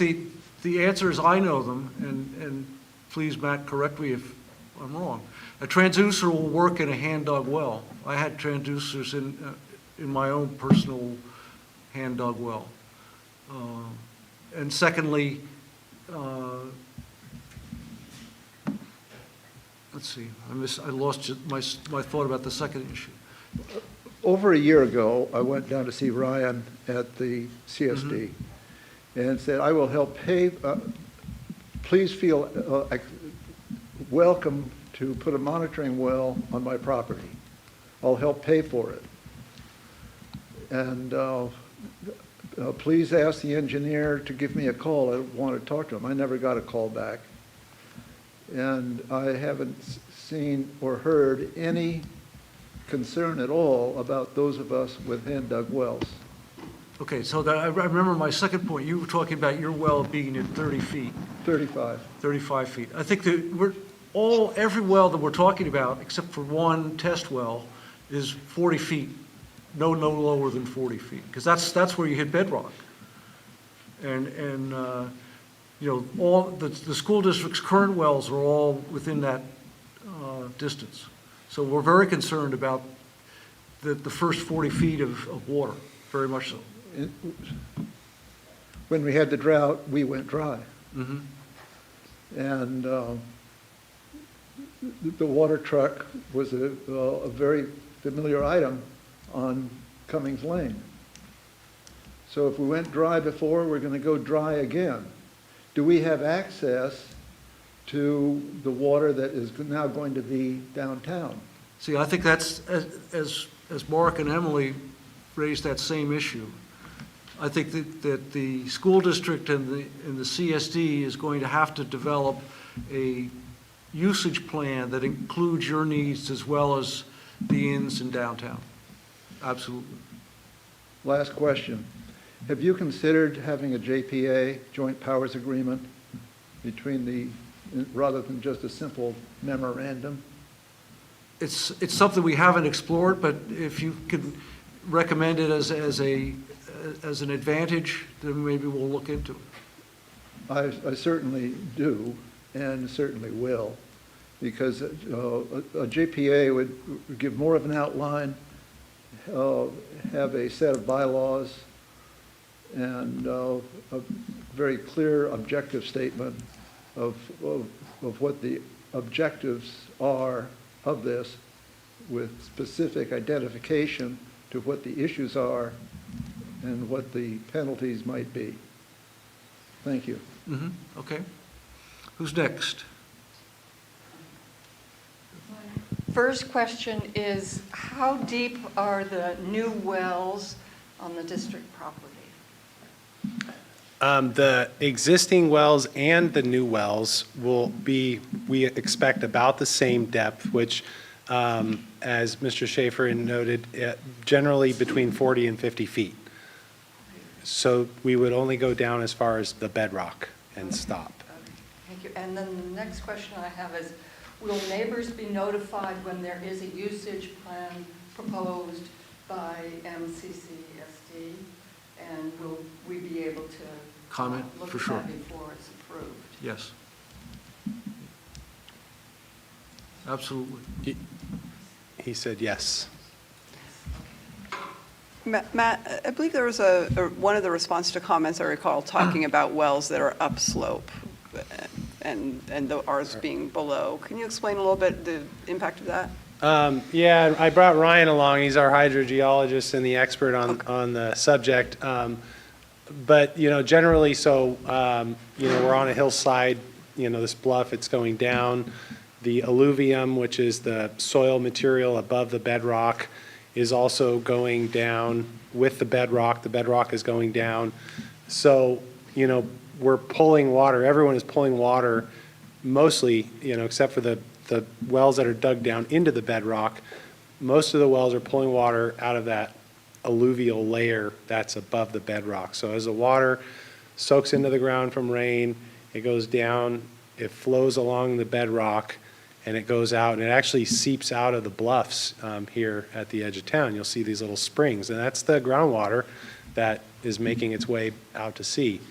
S1: the answers, I know them, and please, Matt, correct me if I'm wrong. A transducer will work in a hand-dug well. I had transducers in my own personal hand-dug well. And secondly, let's see, I lost my thought about the second issue.
S4: Over a year ago, I went down to see Ryan at the CSD and said, I will help pay, please feel welcome to put a monitoring well on my property. I'll help pay for it. And please ask the engineer to give me a call. I want to talk to him. I never got a call back. And I haven't seen or heard any concern at all about those of us with hand-dug wells.
S1: Okay, so I remember my second point. You were talking about your well being at 30 feet.
S4: 35.
S1: 35 feet. I think that every well that we're talking about, except for one test well, is 40 feet, no lower than 40 feet, because that's where you hit bedrock. And you know, all the school district's current wells are all within that distance. So we're very concerned about the first 40 feet of water, very much so.
S4: When we had the drought, we went dry.
S1: Mm-hmm.
S4: And the water truck was a very familiar item on Cummings Lane. So if we went dry before, we're going to go dry again. Do we have access to the water that is now going to be downtown?
S1: See, I think that's, as Mark and Emily raised that same issue, I think that the school district and the CSD is going to have to develop a usage plan that includes your needs as well as the inns in downtown. Absolutely.
S4: Last question. Have you considered having a JPA, Joint Powers Agreement, between rather than just a simple memorandum?
S1: It's something we haven't explored, but if you could recommend it as an advantage, then maybe we'll look into it.
S4: I certainly do, and certainly will, because a JPA would give more of an outline, have a set of bylaws, and a very clear objective statement of what the objectives are of this, with specific identification to what the issues are and what the penalties might be. Thank you.
S1: Mm-hmm. Okay. Who's next?
S10: First question is, how deep are the new wells on the district property?
S6: The existing wells and the new wells will be, we expect, about the same depth, which, as Mr. Schaefer noted, generally between 40 and 50 feet. So we would only go down as far as the bedrock and stop.
S10: Okay, thank you. And then the next question I have is, will neighbors be notified when there is a usage plan proposed by MCCSD? And will we be able to
S1: Comment,
S10: look
S1: for
S10: at
S1: sure.
S10: that before it's approved?
S1: Yes. Absolutely.
S6: He said yes.
S3: Matt, I believe there was one of the response to comments I recall talking about wells that are upslope and ours being below. Can you explain a little bit the impact of that?
S6: Yeah, I brought Ryan along. He's our hydrogeologist and the expert on the subject. But, generally, so, we're on a hillside this bluff, it's going down. The alluvium, which is the soil material above the bedrock, is also going down with the bedrock. The bedrock is going down. So, we're pulling water. Everyone is pulling water mostly, except for the wells that are dug down into the bedrock. Most of the wells are pulling water out of that alluvial layer that's above the bedrock. So as the water soaks into the ground from rain, it goes down, it flows along the bedrock, and it goes out, and it actually seeps out of the bluffs here at the edge of town. You'll see these little springs, and that's the groundwater that is making its way out to sea.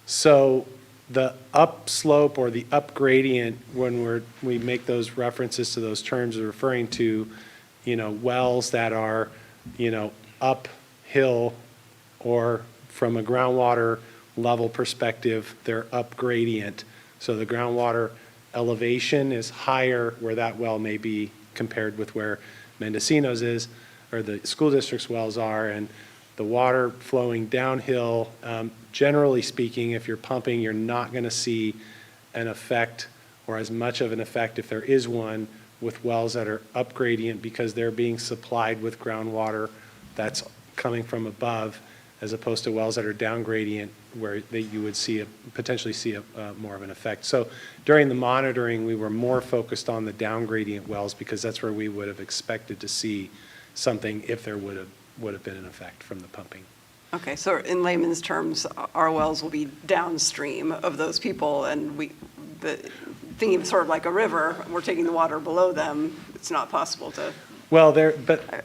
S6: So the upslope or the up gradient, when we make those references to those terms, are referring to, wells that are, uphill, or from a groundwater level perspective, they're up gradient. So the groundwater elevation is higher where that well may be compared with where Mendocino's is, or the school district's wells are, and the water flowing downhill, generally speaking, if you're pumping, you're not going to see an effect, or as much of an effect, if there is one, with wells that are up gradient, because they're being supplied with groundwater that's coming from above, as opposed to wells that are down gradient, where you would potentially see more of an effect. So during the monitoring, we were more focused on the down gradient wells, because that's where we would have expected to see something if there would have been an effect from the pumping.
S3: Okay, so in layman's terms, our wells will be downstream of those people, and thinking of sort of like a river, we're taking the water below them, it's not possible to,
S6: Well,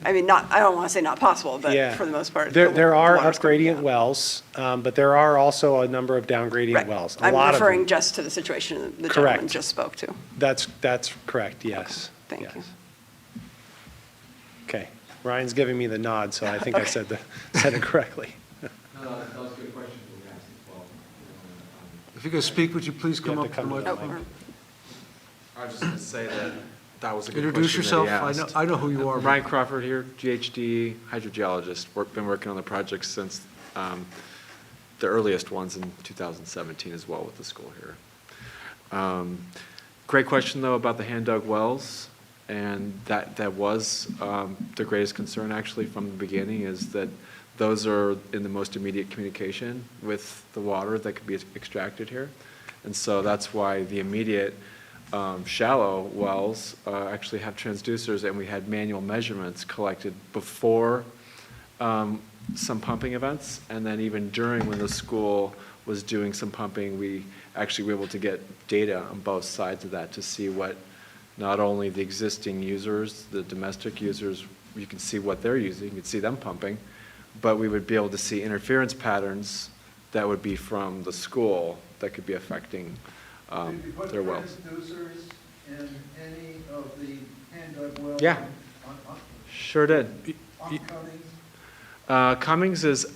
S3: I mean, I don't want to say not possible, but
S6: yeah,
S3: for the most part.
S6: there are
S3: water's
S6: up
S3: coming
S6: gradient
S3: down.
S6: wells, but there are also a number of down gradient
S3: Right.
S6: wells. A
S3: I'm
S6: lot of
S3: referring
S6: them.
S3: just to the situation the
S6: Correct.
S3: gentleman just spoke to.
S6: That's correct, yes.
S3: Thank
S6: Yes.
S3: you.
S6: Okay, Ryan's giving me the nod, so I think I said it correctly.
S11: No, that was a good question that we asked as well.
S1: If you could speak, would you please
S6: You
S1: come
S6: have
S1: up
S6: to
S1: to the
S6: come to the
S1: microphone?
S11: I was just going to say that that was a good
S1: Introduce
S11: question that
S1: yourself.
S11: he asked.
S1: I know who you are.
S11: Ryan Crawford here, GHD hydrogeologist. Been working on the project since the earliest ones in 2017 as well with the school here. Great question, though, about the hand-dug wells. And that was the greatest concern, actually, from the beginning, is that those are in the most immediate communication with the water that could be extracted here. And so that's why the immediate shallow wells actually have transducers, and we had manual measurements collected before some pumping events, and then even during when the school was doing some pumping, we actually were able to get data on both sides of that to see what not only the existing users, the domestic users, you can see what they're using, you can see them pumping, but we would be able to see interference patterns that would be from the school that could be affecting their wells.
S4: Did you put transducers in any of the hand-dug wells?
S11: Yeah.
S4: on
S11: Sure did.
S4: Cummings?
S11: Cummings is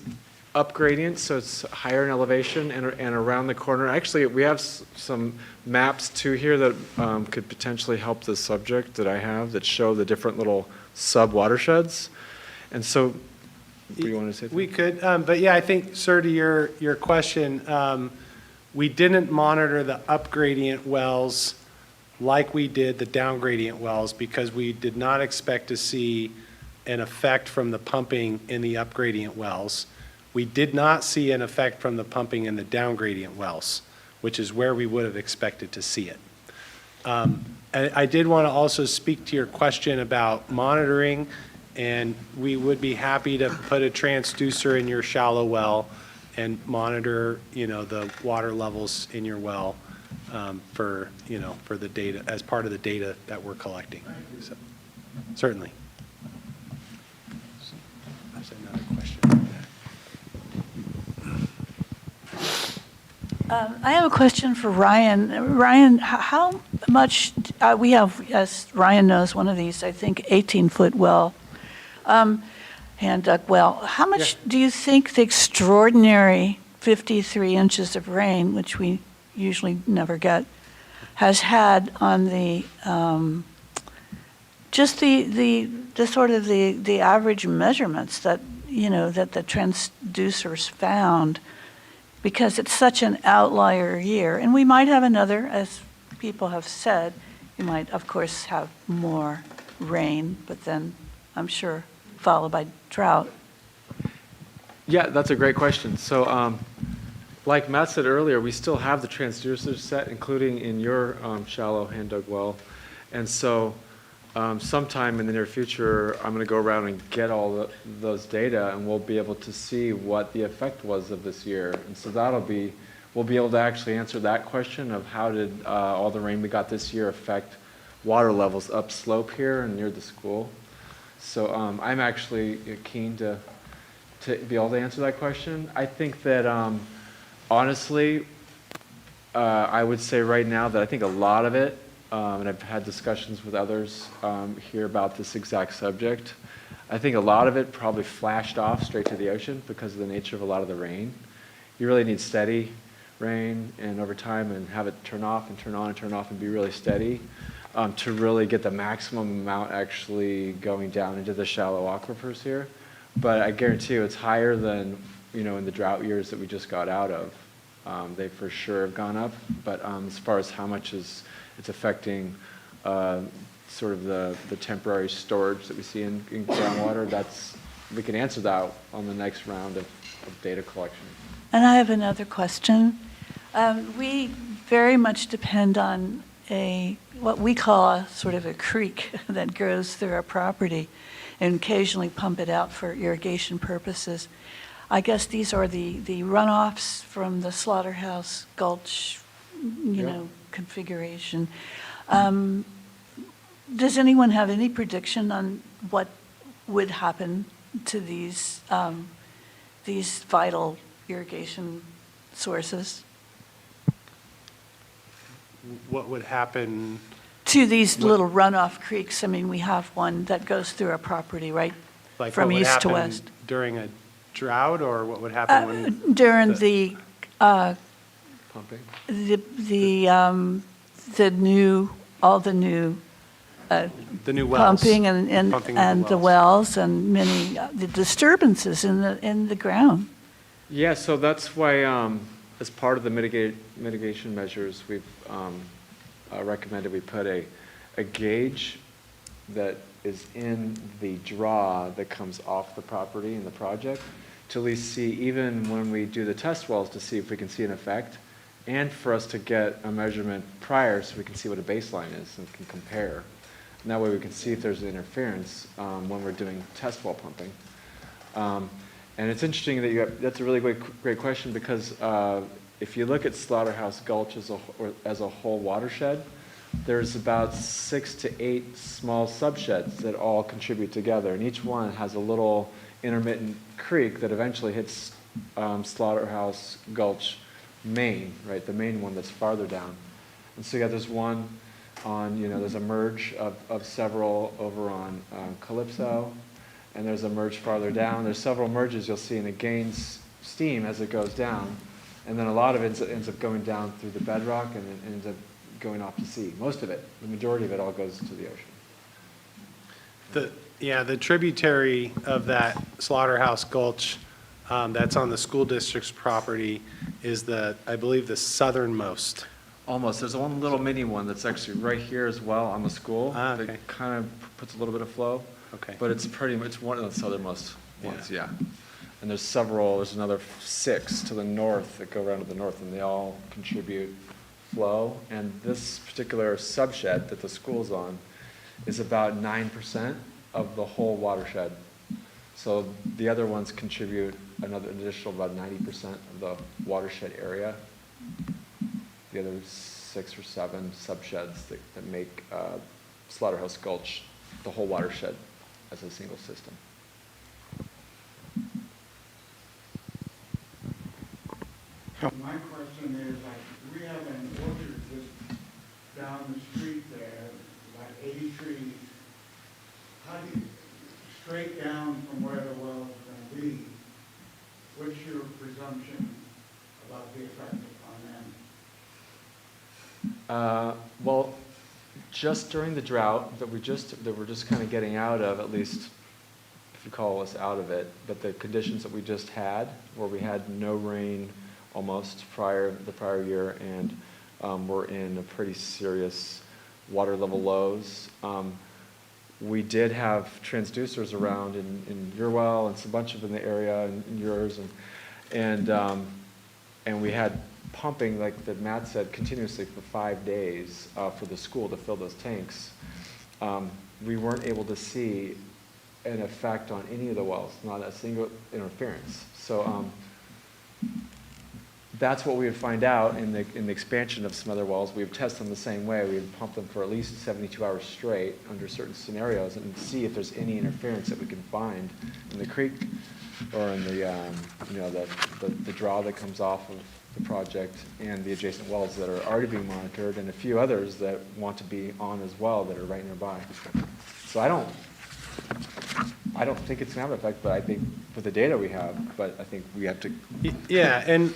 S11: up gradient, so it's higher in elevation and around the corner. Actually, we have some maps too here that could potentially help the subject that I have that show the different little sub-watersheds. And so, do you want to say something?
S6: We could, but yeah, I think, sir, to your question, we didn't monitor the up gradient wells like we did the down gradient wells, because we did not expect to see an effect from the pumping in the up gradient wells. We did not see an effect from the pumping in the down gradient wells, which is where we would have expected to see it. And I did want to also speak to your question about monitoring, and we would be happy to put a transducer in your shallow well and monitor, the water levels in your well for the data, as part of the data that we're collecting. So, certainly. There's another question.
S12: I have a question for Ryan. Ryan, how much, we have, as Ryan knows, one of these, I think, 18-foot well, hand-dug well. How much do you think the extraordinary 53 inches of rain, which we usually never get, has had on the, just the sort of the average measurements that, that the transducers found because it's such an outlier year. And we might have another, as people have said, you might, of course, have more rain, but then I'm sure followed by drought.
S11: Yeah, that's a great question. So, like Matt said earlier, we still have the transducers set, including in your shallow hand dug well. And so sometime in the near future, I'm going to go around and get all those data, and we'll be able to see what the effect was of this year. And so we'll be able to actually answer that question of how did all the rain we got this year affect water levels upslope here and near the school. So I'm actually keen to be able to answer that question. I think that honestly, I would say right now that I think a lot of it, and I've had discussions with others here about this exact subject, I think a lot of it probably flashed off straight to the ocean because of the nature of a lot of the rain. You really need steady rain and over time, and have it turn off and turn on and turn off and be really steady to really get the maximum amount actually going down into the shallow aquifers here. But I guarantee you it's higher than, in the drought years that we just got out of. They for sure have gone up, but as far as how much it's affecting sort of the temporary storage that we see in groundwater, we can answer that on the next round of data collection.
S12: And I have another question. We very much depend on what we call a sort of a creek that goes through our property, and occasionally pump it out for irrigation purposes. I guess these are the runoffs from the Slaughterhouse Gulch, configuration. Does anyone have any prediction on what would happen to these vital irrigation sources?
S6: What would happen?
S12: To these little runoff creeks. I mean, we have one that goes through our property, right?
S6: Like
S12: from
S6: what would
S12: east to
S6: happen
S12: west.
S6: During a drought, or what would happen when?
S12: During
S11: Pumping?
S12: all the new
S6: The new wells.
S12: pumping
S6: Pumping
S12: and the wells and many the disturbances in the ground.
S11: Yeah, so that's why, as part of the mitigation measures, we've recommended we put a gauge that is in the draw that comes off the property in the project to at least see, even when we do the test wells, to see if we can see an effect, and for us to get a measurement prior so we can see what a baseline is and can compare. And that way we can see if there's interference when we're doing test well pumping. And it's interesting that that's a really great question, because if you look at Slaughterhouse Gulch as a whole watershed, there's about 6 to 8 small subsheds that all contribute together, and each one has a little intermittent creek that eventually hits Slaughterhouse Gulch main, right, the main one that's farther down. And so there's one on, there's a merge of several over on Calypso, and there's a merge farther down. There's several merges you'll see, and it gains steam as it goes down. And then a lot of it ends up going down through the bedrock, and it ends up going off to sea. Most of it, the majority of it all goes to the ocean.
S6: The tributary of that Slaughterhouse Gulch that's on the school district's property is I believe the southernmost.
S11: Almost. There's one little mini one that's actually right here as well on the school.
S6: Okay.
S11: That kind of puts a little bit of flow.
S6: Okay.
S11: But it's pretty much one of the southernmost ones, yeah. And there's another 6 to the north that go around to the north, and they all contribute flow. And this particular subshed that the school's on is about 9% of the whole watershed. So the other ones contribute an additional about 90% of the watershed area. The other 6 or 7 subsheds that make Slaughterhouse Gulch the whole watershed as a single system.
S13: My question is, we have an orchard just down the street there, about 80 trees. How do you, straight down from where the well is going to be, what's your presumption about the effect on them?
S11: Well, just during the drought that we're just kind of getting out of, at least if you call us out of it, but the conditions that we just had, where we had no rain almost the prior year, and we're in a pretty serious water level lows. We did have transducers around in your well and a bunch of in the area and in yours, and we had pumping, like that Matt said, continuously for 5 days for the school to fill those tanks. We weren't able to see an effect on any of the wells, not a single interference. So that's what we would find out in the expansion of some other wells. We would test them the same way. We would pump them for at least 72 hours straight under certain scenarios and see if there's any interference that we can find in the creek or in the draw that comes off of the project and the adjacent wells that are already being monitored, and a few others that want to be on as well that are right nearby. So I don't think it's going to have an effect, but I think with the data we have, but I think we have to.
S6: Yeah, and,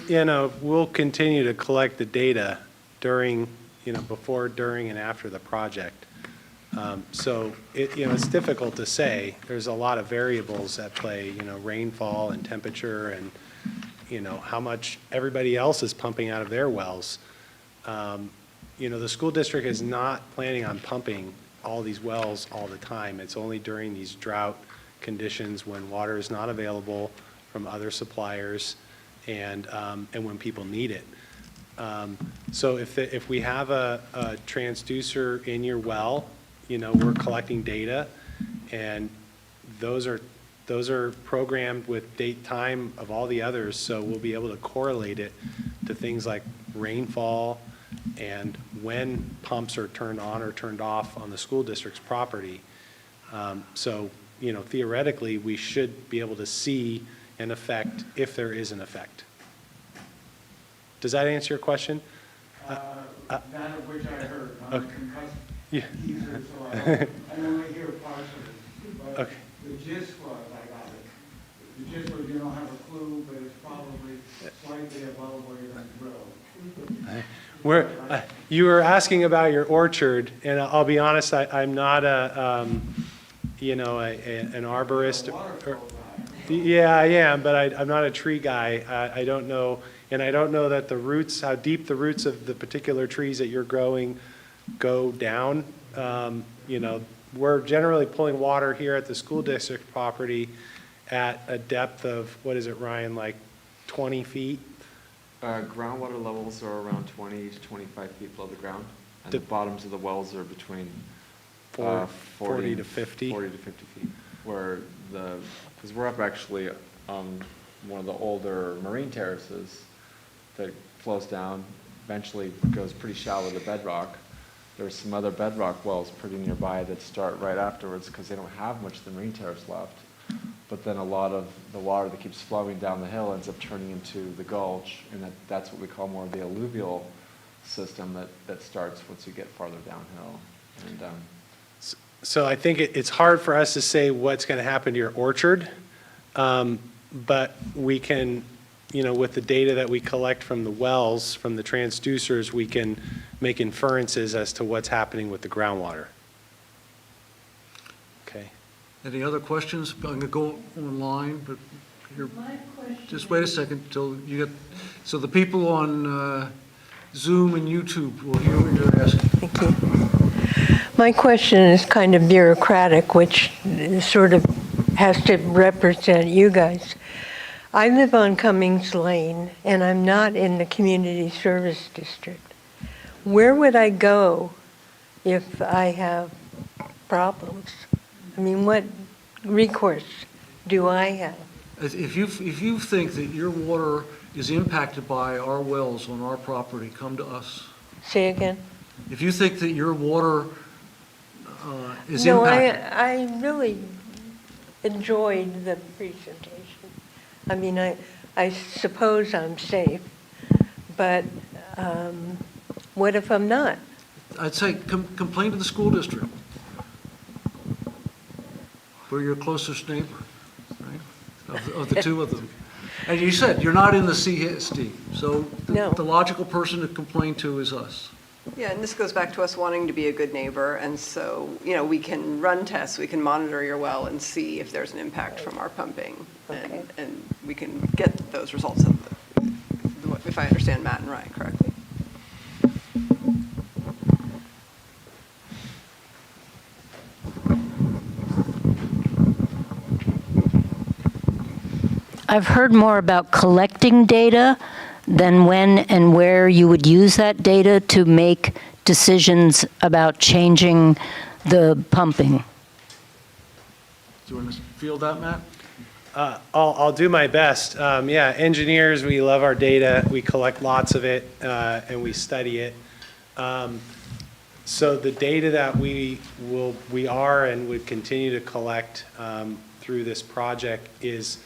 S6: we'll continue to collect the data during, before, during, and after the project. So, it's difficult to say. There's a lot of variables at play, rainfall and temperature and, how much everybody else is pumping out of their wells. The school district is not planning on pumping all these wells all the time. It's only during these drought conditions when water is not available from other suppliers and when people need it. So if we have a transducer in your well, we're collecting data, and those are programmed with date time of all the others, so we'll be able to correlate it to things like rainfall and when pumps are turned on or turned off on the school district's property. So, theoretically, we should be able to see an effect if there is an effect. Does that answer your question?
S13: That of which I heard. I'm
S6: Okay.
S13: a concussed
S6: Yeah.
S13: geezer, so I only hear parts of it. But
S6: Okay.
S13: the gist was, I got it. The gist was you don't have a clue, but it's probably slightly above where you're going to drill.
S6: You were asking about your orchard, and I'll be honest, I'm not an arborist. Yeah, I am, but I'm not a tree guy. I don't know, and I don't know that how deep the roots of the particular trees that you're growing go down. We're generally pulling water here at the school district property at a depth of, what is it, Ryan, like 20 feet?
S11: Groundwater levels are around 20 to 25 feet below the ground, and the bottoms of the wells are between
S6: 40 to 50.
S11: 40 to 50 feet, because we're up actually on one of the older marine terraces that flows down, eventually goes pretty shallow to bedrock. There's some other bedrock wells pretty nearby that start right afterwards because they don't have much of the marine terrace left. But then a lot of the water that keeps flowing down the hill ends up turning into the gulch, and that's what we call more of the alluvial system that starts once you get farther downhill. And
S6: So I think it's hard for us to say what's going to happen to your orchard, but we can, with the data that we collect from the wells, from the transducers, we can make inferences as to what's happening with the groundwater. Okay.
S1: Any other questions? I'm going to go online, but here,
S5: My question
S1: just wait a second till you get, so the people on Zoom and YouTube will hear what you're asking.
S14: Thank you. My question is kind of bureaucratic, which sort of has to represent you guys. I live on Cummings Lane, and I'm not in the community service district. Where would I go if I have problems? I mean, what recourse do I have?
S1: If you think that your water is impacted by our wells on our property, come to us.
S14: Say again?
S1: If you think that your water is
S14: No,
S1: impacted.
S14: I really enjoyed the presentation. I mean, I suppose I'm safe, but what if I'm not?
S1: I'd say complain to the school district. We're your closest neighbor, right, of the two of them. And you said you're not in the CSD, so
S14: No.
S1: the logical person to complain to is us.
S3: Yeah, and this goes back to us wanting to be a good neighbor, and so, we can run tests, we can monitor your well and see if there's an impact from our pumping.
S14: Okay.
S3: And we can get those results. If if I understand Matt and Ryan correctly.
S14: I've heard more about collecting data than when and where you would use that data to make decisions about changing the pumping.
S1: Do you want to field that, Matt?
S6: I'll do my best. Yeah, engineers, we love our data. We collect lots of it, and we study it. So the data that we are and would continue to collect through this project is,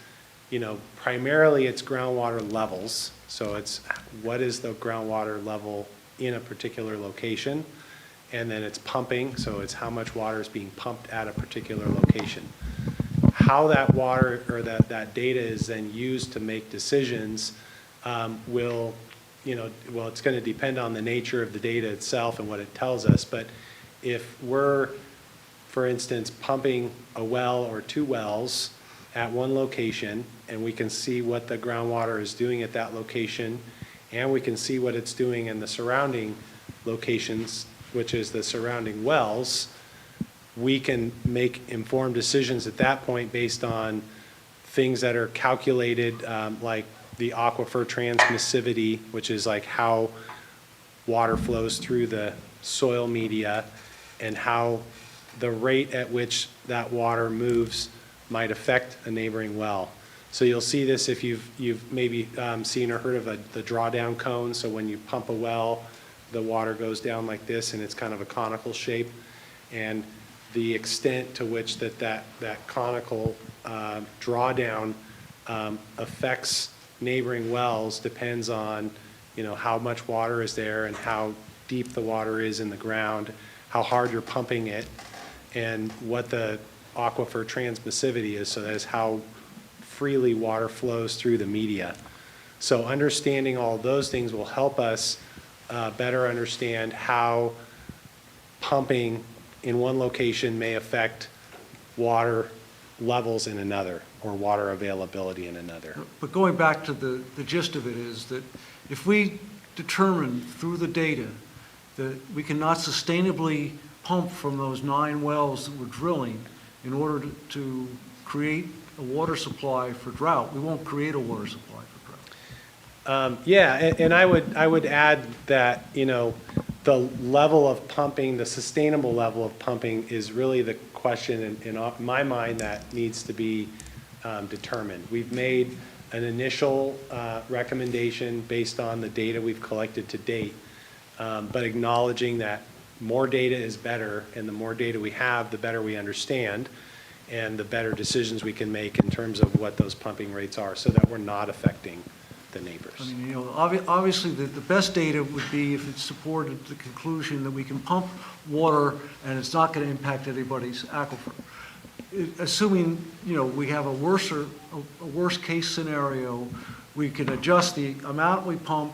S6: primarily it's groundwater levels. So it's what is the groundwater level in a particular location, and then it's pumping. So it's how much water is being pumped at a particular location. How that water or that data is then used to make decisions well, it's going to depend on the nature of the data itself and what it tells us. But if we're, for instance, pumping a well or two wells at one location, and we can see what the groundwater is doing at that location, and we can see what it's doing in the surrounding locations, which is the surrounding wells, we can make informed decisions at that point based on things that are calculated, like the aquifer transmissivity, which is like how water flows through the soil media, and how the rate at which that water moves might affect a neighboring well. So you'll see this if you've maybe seen or heard of the drawdown cone. So when you pump a well, the water goes down like this, and it's kind of a conical shape. And the extent to which that conical drawdown affects neighboring wells depends on, how much water is there and how deep the water is in the ground, how hard you're pumping it, and what the aquifer transmissivity is. So that is how freely water flows through the media. So understanding all those things will help us better understand how pumping in one location may affect water levels in another, or water availability in another.
S1: But going back to the gist of it is that if we determine through the data that we cannot sustainably pump from those 9 wells that we're drilling in order to create a water supply for drought, we won't create a water supply for drought.
S6: Yeah, and I would add that, the level of pumping, the sustainable level of pumping is really the question in my mind that needs to be determined. We've made an initial recommendation based on the data we've collected to date, but acknowledging that more data is better, and the more data we have, the better we understand, and the better decisions we can make in terms of what those pumping rates are, so that we're not affecting the neighbors.
S1: I mean, obviously, the best data would be if it supported the conclusion that we can pump water and it's not going to impact anybody's aquifer. Assuming, we have a worst case scenario, we can adjust the amount we pump,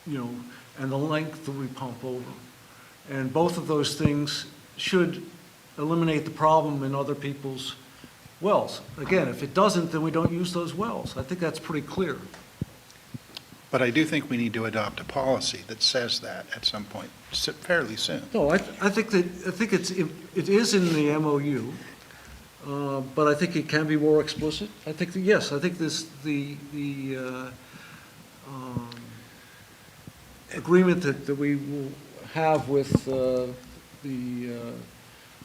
S1: and the length that we pump over. And both of those things should eliminate the problem in other people's wells. Again, if it doesn't, then we don't use those wells. I think that's pretty clear.
S8: But I do think we need to adopt a policy that says that at some point, fairly soon.
S1: No, I think it is in the MOU, but I think it can be more explicit. I think the agreement that we will have with the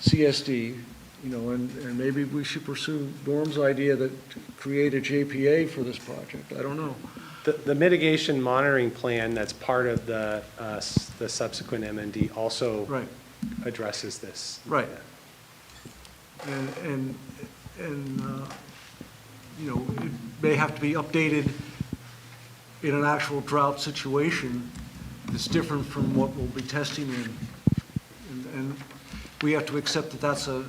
S1: CSD, and maybe we should pursue Norm's idea that create a JPA for this project. I don't know.
S6: The mitigation monitoring plan that's part of the subsequent MND also addresses this.
S1: Right. And it may have to be updated in an actual drought situation that's different from what we'll be testing in. And we have to accept that that's a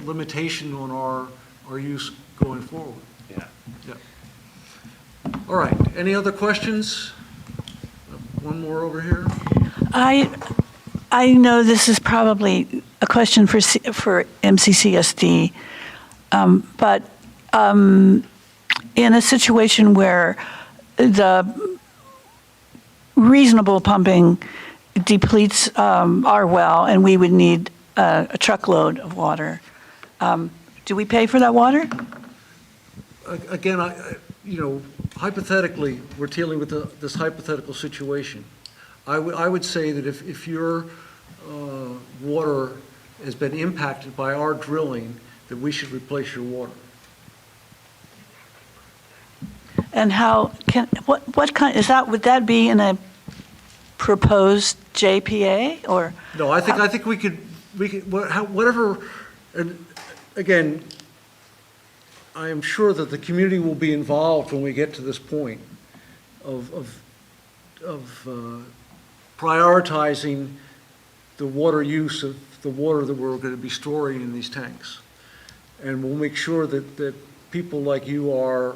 S1: limitation on our use going forward.
S6: Yeah.
S1: All right, any other questions? One more over here.
S12: I know this is probably a question for MCCSD, but in a situation where the reasonable pumping depletes our well, and we would need a truckload of water. Do we pay for that water?
S1: Again, hypothetically, we're dealing with this hypothetical situation. I would say that if your water has been impacted by our drilling, that we should replace your water.
S12: And what kind, would that be in a proposed JPA, or?
S1: No, I think we could, whatever, and again, I am sure that the community will be involved when we get to this point of prioritizing the water use of the water that we're going to be storing in these tanks. And we'll make sure that people like you are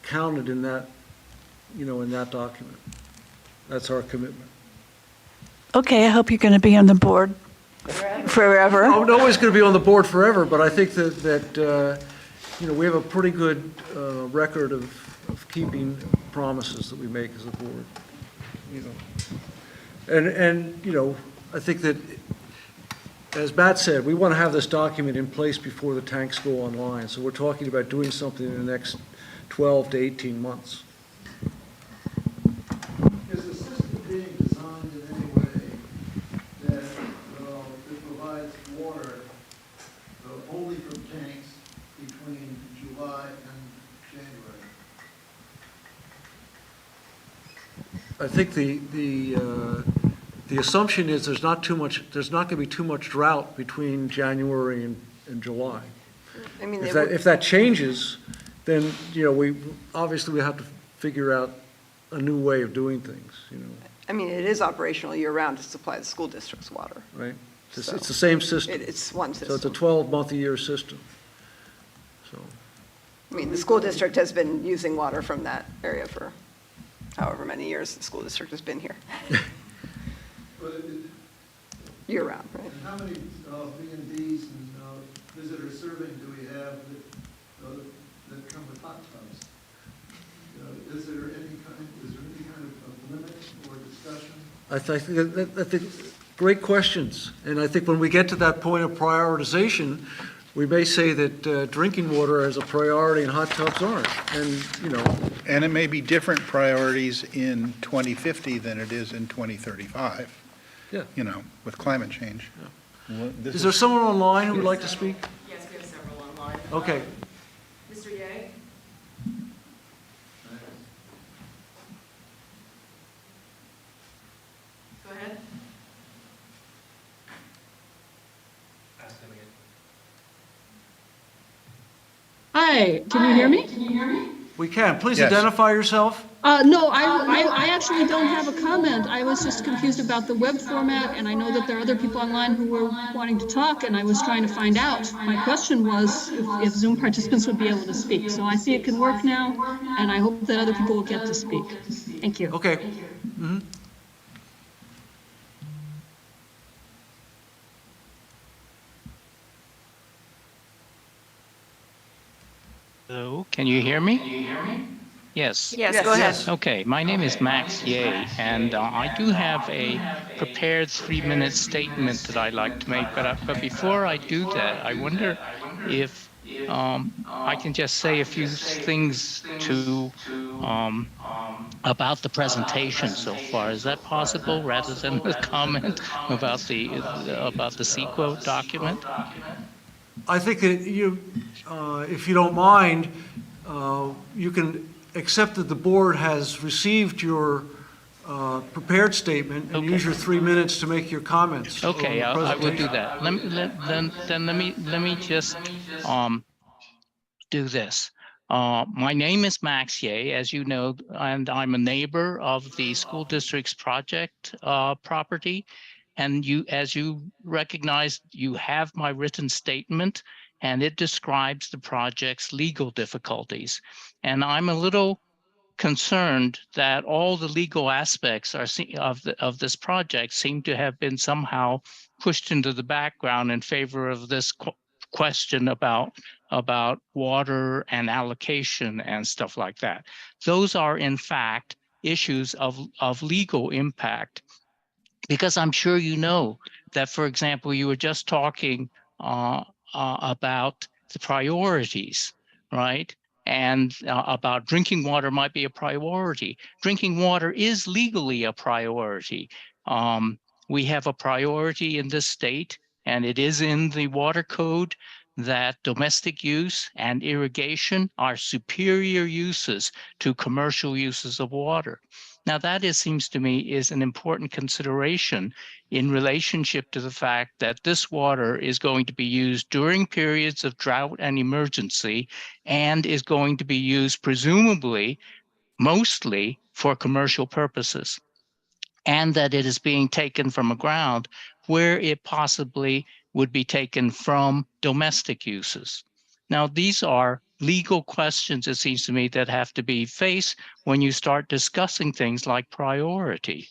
S1: counted in that, in that document. That's our commitment.
S12: Okay, I hope you're going to be on the board forever.
S1: I'm not always going to be on the board forever, but I think that we have a pretty good record of keeping promises that we make as a board. And I think that, as Matt said, we want to have this document in place before the tanks go online. So we're talking about doing something in the next 12 to 18 months.
S4: Is the system being designed in any way that it provides water only from tanks between July and January?
S1: I think the assumption is there's not going to be too much drought between January and July.
S3: I mean,
S1: If that changes, then, we obviously have to figure out a new way of doing things,
S3: I mean, it is operational year-round to supply the school district's water.
S1: right? It's
S3: So,
S1: the same system.
S3: It's one
S1: So it's a
S3: system.
S1: 12-month-a-year system. So,
S3: I mean, the school district has been using water from that area for however many years the school district has been here, year-round, right?
S4: And how many B&Bs and visitor serving do we have that come with hot tubs? Is there any kind of limit or discussion?
S1: I think great questions. And I think when we get to that point of prioritization, we may say that drinking water is a priority and hot tubs aren't. And,
S8: And it may be different priorities in 2050 than it is in 2035,
S1: yeah.
S8: With climate change.
S1: Is there someone online who would like to speak?
S2: Yes, we have several online.
S1: Okay.
S2: Mr. Ye? Go ahead.
S15: Hi, can you hear me?
S1: We can. Please
S8: Yes.
S1: identify yourself.
S15: No, I actually don't have a comment. I was just confused about the web format, and I know that there are other people online who were wanting to talk, and I was trying to find out. My question was if Zoom participants would be able to speak. So I see it can work now, and I hope that other people will get to speak. Thank you.
S1: Okay. Mhm.
S16: Hello, can you hear me? Yes.
S2: Yes, go ahead.
S16: Okay, my name is Max Ye, and I do have a prepared 3-minute statement that I'd like to make. But before I do that, I wonder if I can just say a few things to about the presentation so far. Is that possible, rather than a comment about the CEQA document?
S1: I think that if you don't mind, you can accept that the board has received your prepared statement and use your 3 minutes to make your comments.
S16: Okay,
S1: on the
S16: I will do
S1: presentation.
S16: that. Let me just do this. My name is Max Ye, as you know, and I'm a neighbor of the school district's project property. And as you recognize, you have my written statement, and it describes the project's legal difficulties. And I'm a little concerned that all the legal aspects of this project seem to have been somehow pushed into the background in favor of this question about about water and allocation and stuff like that. Those are, in fact, issues of legal impact. Because I'm sure you know that, for example, you were just talking about the priorities, right? And about drinking water might be a priority. Drinking water is legally a priority. We have a priority in this state, and it is in the water code, that domestic use and irrigation are superior uses to commercial uses of water. Now, that seems to me is an important consideration in relationship to the fact that this water is going to be used during periods of drought and emergency, and is going to be used presumably mostly for commercial purposes, and that it is being taken from a ground where it possibly would be taken from domestic uses. Now, these are legal questions, it seems to me, that have to be faced when you start discussing things like priority,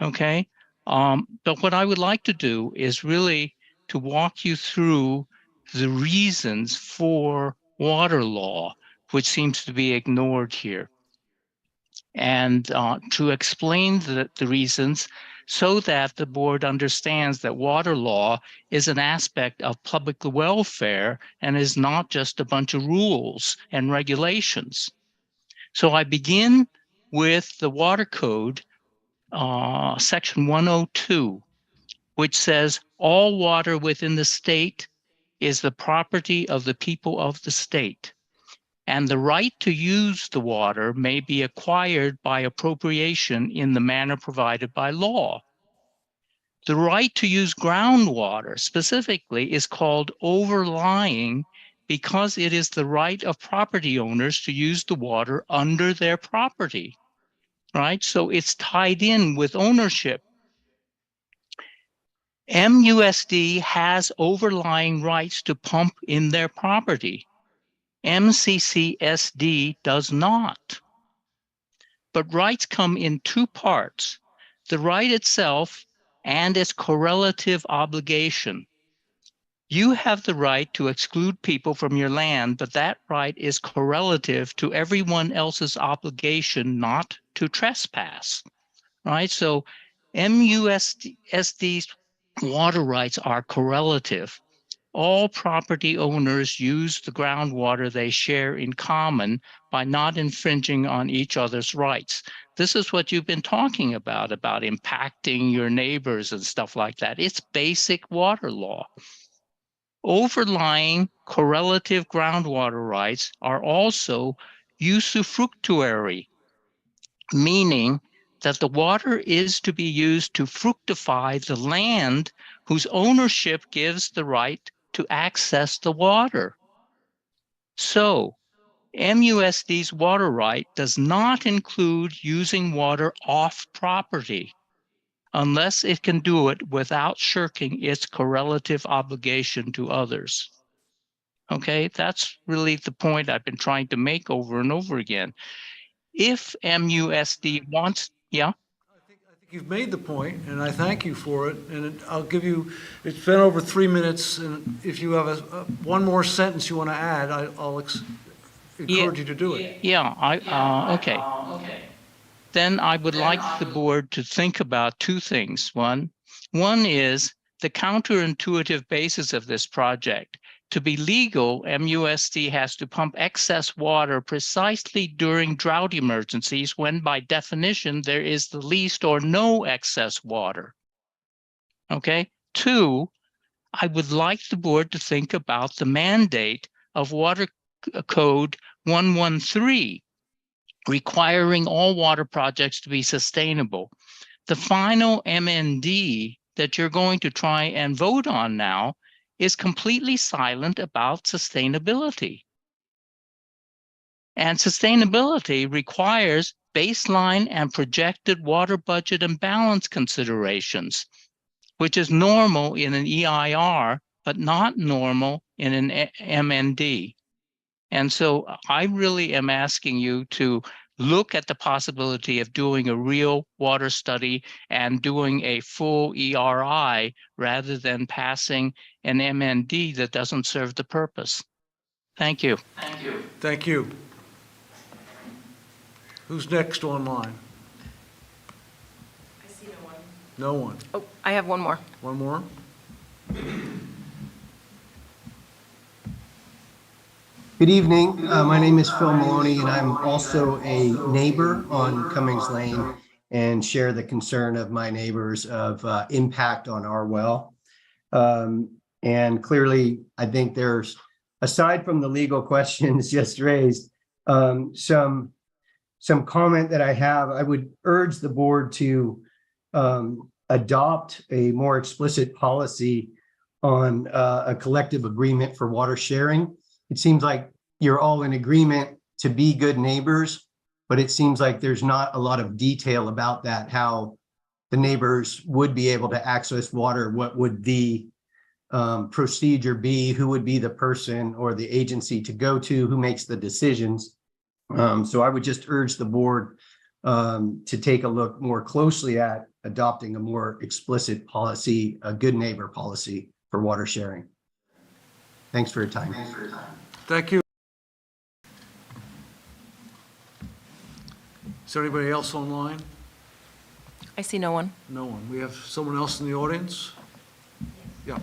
S16: okay? But what I would like to do is really to walk you through the reasons for water law, which seems to be ignored here, and to explain the reasons so that the board understands that water law is an aspect of public welfare and is not just a bunch of rules and regulations. So I begin with the Water Code, Section 102, which says all water within the state is the property of the people of the state, and the right to use the water may be acquired by appropriation in the manner provided by law. The right to use groundwater specifically is called overlying because it is the right of property owners to use the water under their property, right? So it's tied in with ownership. MUSD has overlying rights to pump in their property. MCCSD does not. But rights come in two parts: the right itself and its correlative obligation. You have the right to exclude people from your land, but that right is correlative to everyone else's obligation not to trespass, right? So MUSD's water rights are correlative. All property owners use the groundwater they share in common by not infringing on each other's rights. This is what you've been talking about impacting your neighbors and stuff like that. It's basic water law. Overlying correlative groundwater rights are also usufructuary, meaning that the water is to be used to fructify the land whose ownership gives the right to access the water. So, MUSD's water right does not include using water off property unless it can do it without shirking its correlative obligation to others. Okay, that's really the point I've been trying to make over and over again. If MUSD wants, yeah?
S1: You've made the point, and I thank you for it, and I'll give you, it's been over 3 minutes, and if you have one more sentence you want to add, I'll encourage you to do it.
S16: Yeah, okay. Then I would like the board to think about two things. One is the counterintuitive basis of this project. To be legal, MUSD has to pump excess water precisely during drought emergencies when, by definition, there is the least or no excess water. Okay? Two, I would like the board to think about the mandate of Water Code 113, requiring all water projects to be sustainable. The final MND that you're going to try and vote on now is completely silent about sustainability. And sustainability requires baseline and projected water budget and balance considerations, which is normal in an EIR, but not normal in an MND. And so I really am asking you to look at the possibility of doing a real water study and doing a full ERI rather than passing an MND that doesn't serve the purpose. Thank you.
S1: Thank you. Who's next online?
S2: I see no one.
S1: No one.
S2: Oh, I have one more.
S1: One more?
S17: Good evening. My name is Phil Maloney, and I'm also a neighbor on Cummings Lane and share the concern of my neighbors of impact on our well. And clearly, I think there's, aside from the legal questions just raised, some comment that I have. I would urge the board to adopt a more explicit policy on a collective agreement for water sharing. It seems like you're all in agreement to be good neighbors, but it seems like there's not a lot of detail about that, how the neighbors would be able to access water, what would the procedure be, who would be the person or the agency to go to, who makes the decisions. So I would just urge the board to take a look more closely at adopting a more explicit policy, a good neighbor policy for water sharing. Thanks for your time.
S1: Thank you. Is there anybody else online?
S2: I see no one.
S1: No one. We have someone else in the audience? Yeah.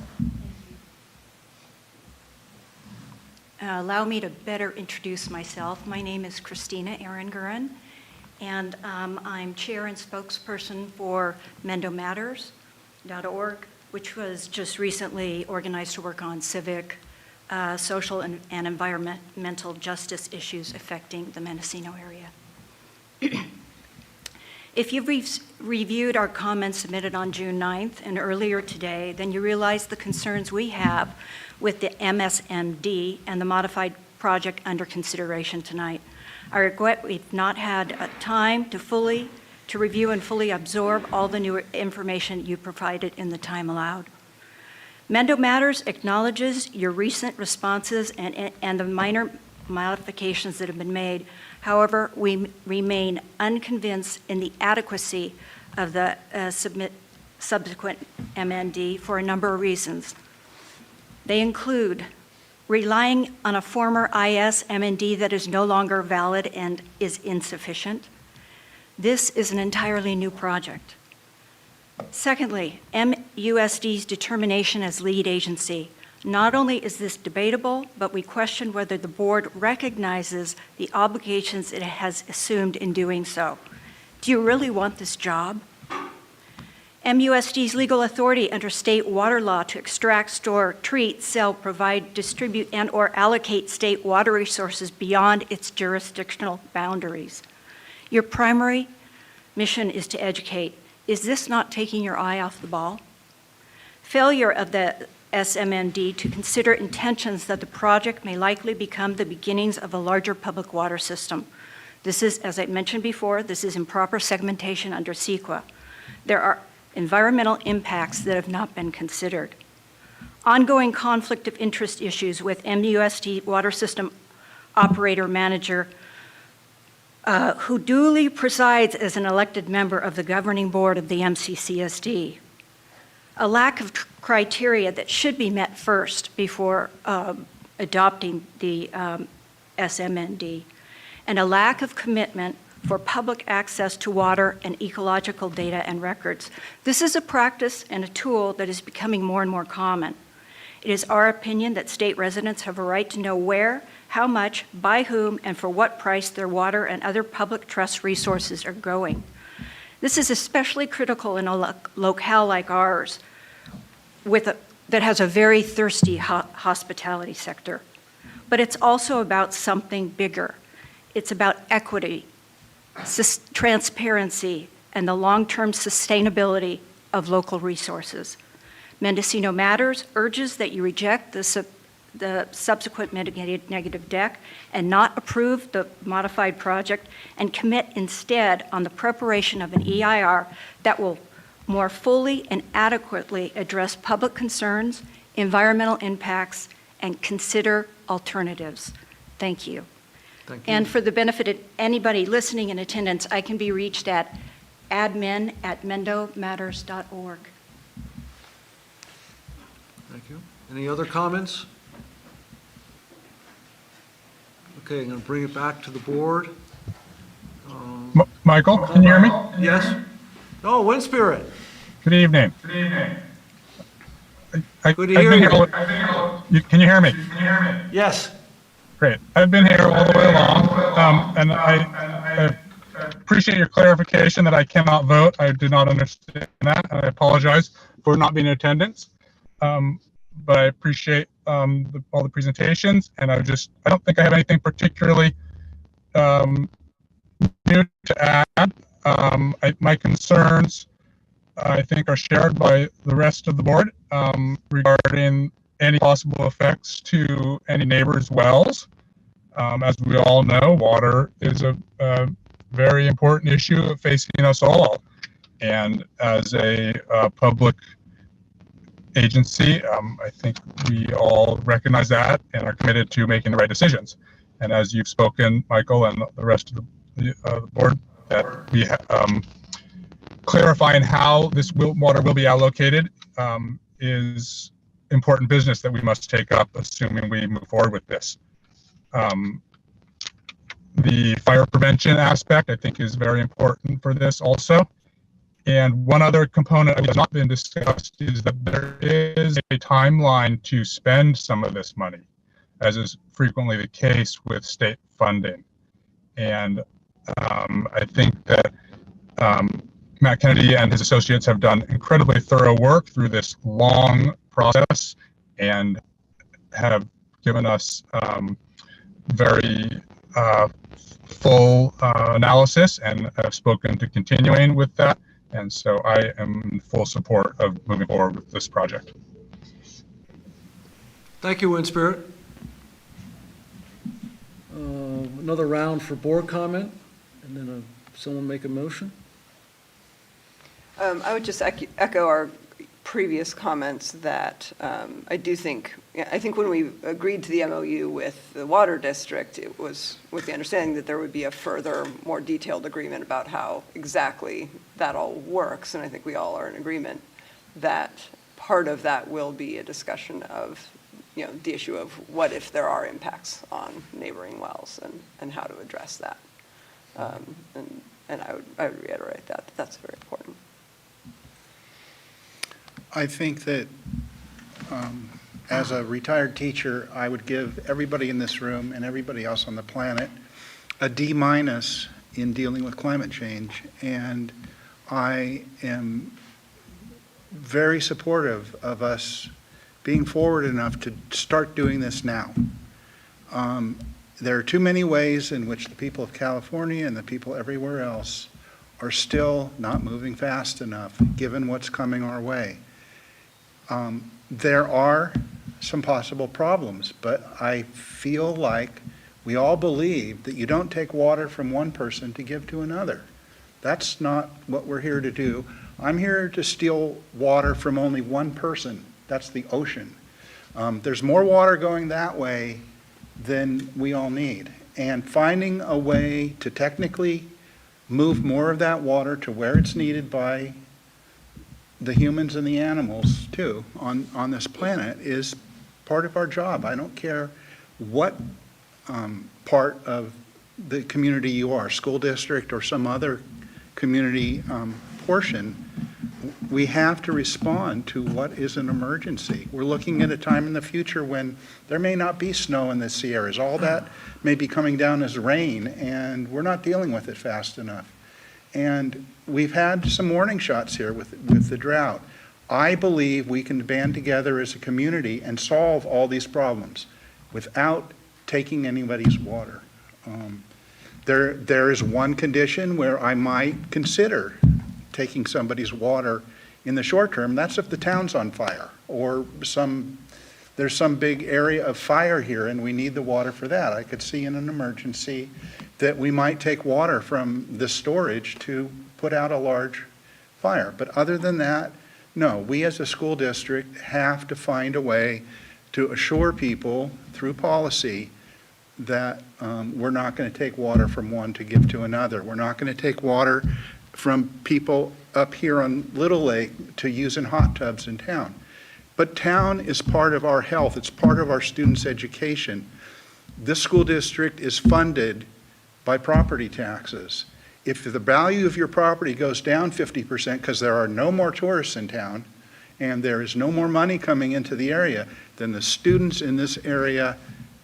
S9: Allow me to better introduce myself. My name is Christina Aranguren, and I'm chair and spokesperson for mendomatters.org, which was just recently organized to work on civic, social, and environmental justice issues affecting the Mendocino area. If you've reviewed our comments submitted on June 9th and earlier today, then you realize the concerns we have with the MSMD and the modified project under consideration tonight. I regret we've not had time to review and fully absorb all the new information you provided in the time allowed. Mendo Matters acknowledges your recent responses and the minor modifications that have been made. However, we remain unconvinced in the adequacy of the subsequent MND for a number of reasons. They include relying on a former IS MND that is no longer valid and is insufficient. This is an entirely new project. Secondly, MUSD's determination as lead agency. Not only is this debatable, but we question whether the board recognizes the obligations it has assumed in doing so. Do you really want this job? MUSD's legal authority under state water law to extract, store, treat, sell, provide, distribute, and/or allocate state water resources beyond its jurisdictional boundaries. Your primary mission is to educate. Is this not taking your eye off the ball? Failure of the SMMD to consider intentions that the project may likely become the beginnings of a larger public water system. This is, as I mentioned before, this is improper segmentation under CEQA. There are environmental impacts that have not been considered. Ongoing conflict of interest issues with MUSD water system operator manager who duly presides as an elected member of the governing board of the MCCSD. A lack of criteria that should be met first before adopting the SMND, and a lack of commitment for public access to water and ecological data and records. This is a practice and a tool that is becoming more and more common. It is our opinion that state residents have a right to know where, how much, by whom, and for what price their water and other public trust resources are going. This is especially critical in a locale like ours that has a very thirsty hospitality sector. But it's also about something bigger. It's about equity, transparency, and the long-term sustainability of local resources. Mendocino Matters urges that you reject the subsequent mitigated negative deck and not approve the modified project and commit instead on the preparation of an EIR that will more fully and adequately address public concerns, environmental impacts, and consider alternatives. Thank you.
S1: Thank you.
S9: And for the benefit of anybody listening in attendance, I can be reached at admin@mendomatters.org.
S1: Thank you. Any other comments? Okay, I'm going to bring it back to the board.
S18: Michael, can you hear me?
S1: Yes? Oh, Wind Spirit.
S18: Good evening.
S1: Good to hear you.
S18: Can you hear me?
S1: Yes.
S18: Great. I've been here all the way along, and I appreciate your clarification that I cannot vote. I did not understand that, and I apologize for not being in attendance. But I appreciate all the presentations, and I don't think I have anything particularly new to add. My concerns, I think, are shared by the rest of the board regarding any possible effects to any neighbors' wells. As we all know, water is a very important issue facing us all. And as a public agency, I think we all recognize that and are committed to making the right decisions. And as you've spoken, Michael, and the rest of the board, that we clarifying how this water will be allocated is important business that we must take up, assuming we move forward with this. The fire prevention aspect, I think, is very important for this also. And one other component that has not been discussed is that there is a timeline to spend some of this money, as is frequently the case with state funding. And I think that Matt Kennedy and his associates have done incredibly thorough work through this long process and have given us very full analysis, and have spoken to continuing with that. And so I am in full support of moving forward with this project.
S1: Thank you, Wind Spirit. Another round for board comment, and then someone make a motion.
S3: I would just echo our previous comments that I think when we agreed to the MOU with the water district, it was with the understanding that there would be a further, more detailed agreement about how exactly that all works. And I think we all are in agreement that part of that will be a discussion of, the issue of what if there are impacts on neighboring wells and how to address that. And I would reiterate that that's very important.
S8: I think that as a retired teacher, I would give everybody in this room and everybody else on the planet a D- in dealing with climate change. And I am very supportive of us being forward enough to start doing this now. There are too many ways in which the people of California and the people everywhere else are still not moving fast enough, given what's coming our way. There are some possible problems, but I feel like we all believe that you don't take water from one person to give to another. That's not what we're here to do. I'm here to steal water from only one person. That's the ocean. There's more water going that way than we all need. And finding a way to technically move more of that water to where it's needed by the humans and the animals too on this planet is part of our job. I don't care what part of the community you are, school district or some other community portion. We have to respond to what is an emergency. We're looking at a time in the future when there may not be snow in the Sierras. All that may be coming down as rain, and we're not dealing with it fast enough. And we've had some warning shots here with the drought. I believe we can band together as a community and solve all these problems without taking anybody's water. There is one condition where I might consider taking somebody's water in the short term. That's if the town's on fire or there's some big area of fire here and we need the water for that. I could see in an emergency that we might take water from the storage to put out a large fire. But other than that, no, we as a school district have to find a way to assure people through policy that we're not going to take water from one to give to another. We're not going to take water from people up here on Little Lake to use in hot tubs in town. But town is part of our health. It's part of our students' education. this school district is funded by property taxes. If the value of your property goes down 50% because there are no more tourists in town and there is no more money coming into the area, then the students in this area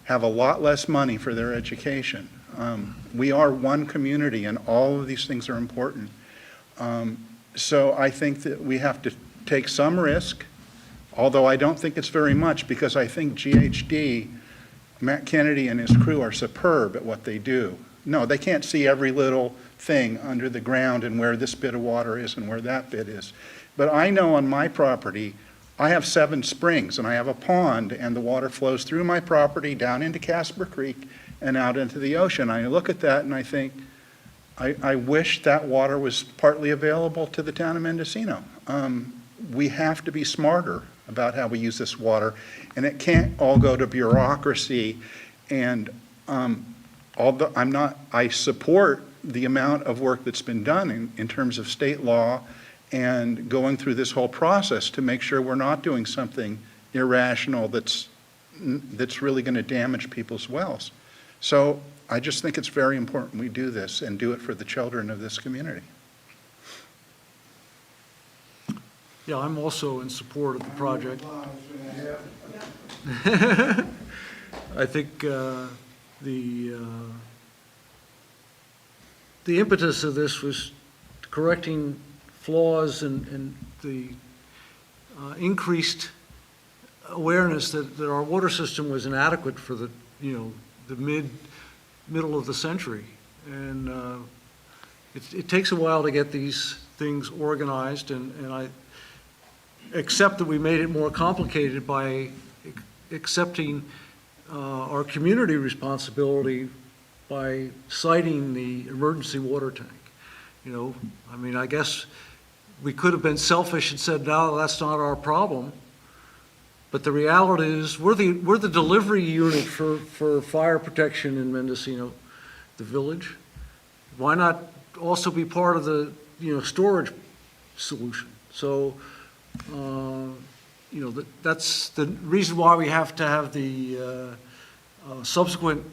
S8: have a lot less money for their education. We are one community and all of these things are important. So I think that we have to take some risk, although I don't think it's very much, because I think GHD, Matt Kennedy and his crew are superb at what they do. No, they can't see every little thing under the ground and where this bit of water is and where that bit is. But I know on my property, I have 7 springs and I have a pond and the water flows through my property down into Casper Creek and out into the ocean. I look at that and I think, I wish that water was partly available to the town of Mendocino. We have to be smarter about how we use this water, and it can't all go to bureaucracy. And although I support the amount of work that's been done in terms of state law and going through this whole process to make sure we're not doing something irrational that's really going to damage people's wells. So I just think it's very important we do this and do it for the children of this community.
S1: Yeah, I'm also in support of the project. I think the impetus of this was correcting flaws and the increased awareness that our water system was inadequate for the middle of the century. And it takes a while to get these things organized, and I accept that we made it more complicated by accepting our community responsibility by citing the emergency water tank. I mean, I guess we could have been selfish and said, no, that's not our problem. But the reality is, we're the delivery unit for fire protection in Mendocino, the village. Why not also be part of the storage solution? So, that's the reason why we have to have the subsequent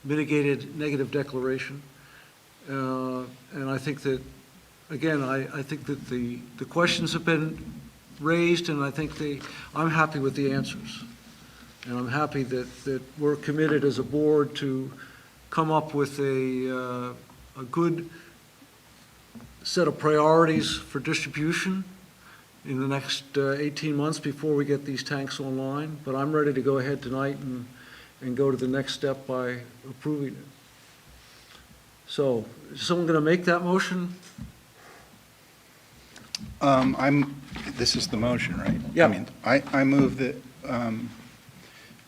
S1: mitigated negative declaration. And I think that, again, I think that the questions have been raised, and I think I'm happy with the answers. And I'm happy that we're committed as a board to come up with a good set of priorities for distribution in the next 18 months before we get these tanks online. But I'm ready to go ahead tonight and go to the next step by approving it. So, is someone going to make that motion?
S8: This is the motion, right?
S1: Yeah.
S8: I mean, I move that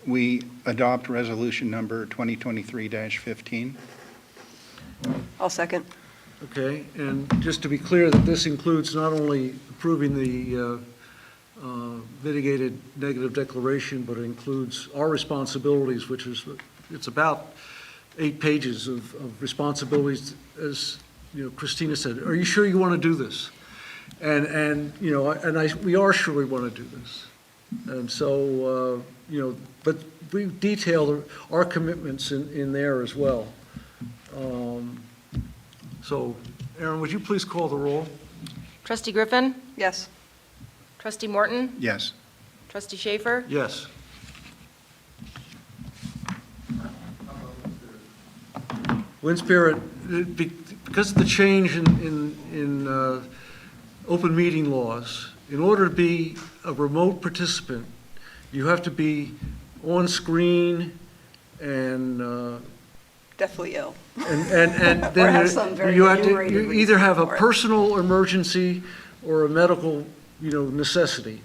S8: we adopt resolution number 2023-15.
S3: I'll second.
S1: Okay, and just to be clear, that this includes not only approving the mitigated negative declaration, but it includes our responsibilities, which is, it's about 8 pages of responsibilities, as Christina said. Are you sure you want to do this? And we are sure we want to do this. And so, but we detail our commitments in there as well. So, Aaron, would you please call the roll?
S2: Trustee Griffin?
S3: Yes.
S2: Trustee Morton?
S8: Yes.
S2: Trustee Schaefer?
S1: Yes. Wind Spirit, because of the change in open meeting laws, in order to be a remote participant, you have to be on screen and
S3: Deathly ill.
S1: and
S3: Or
S1: then
S3: have some very
S1: you
S3: enumerated
S1: either have a
S3: reason for it.
S1: personal emergency or a medical necessity.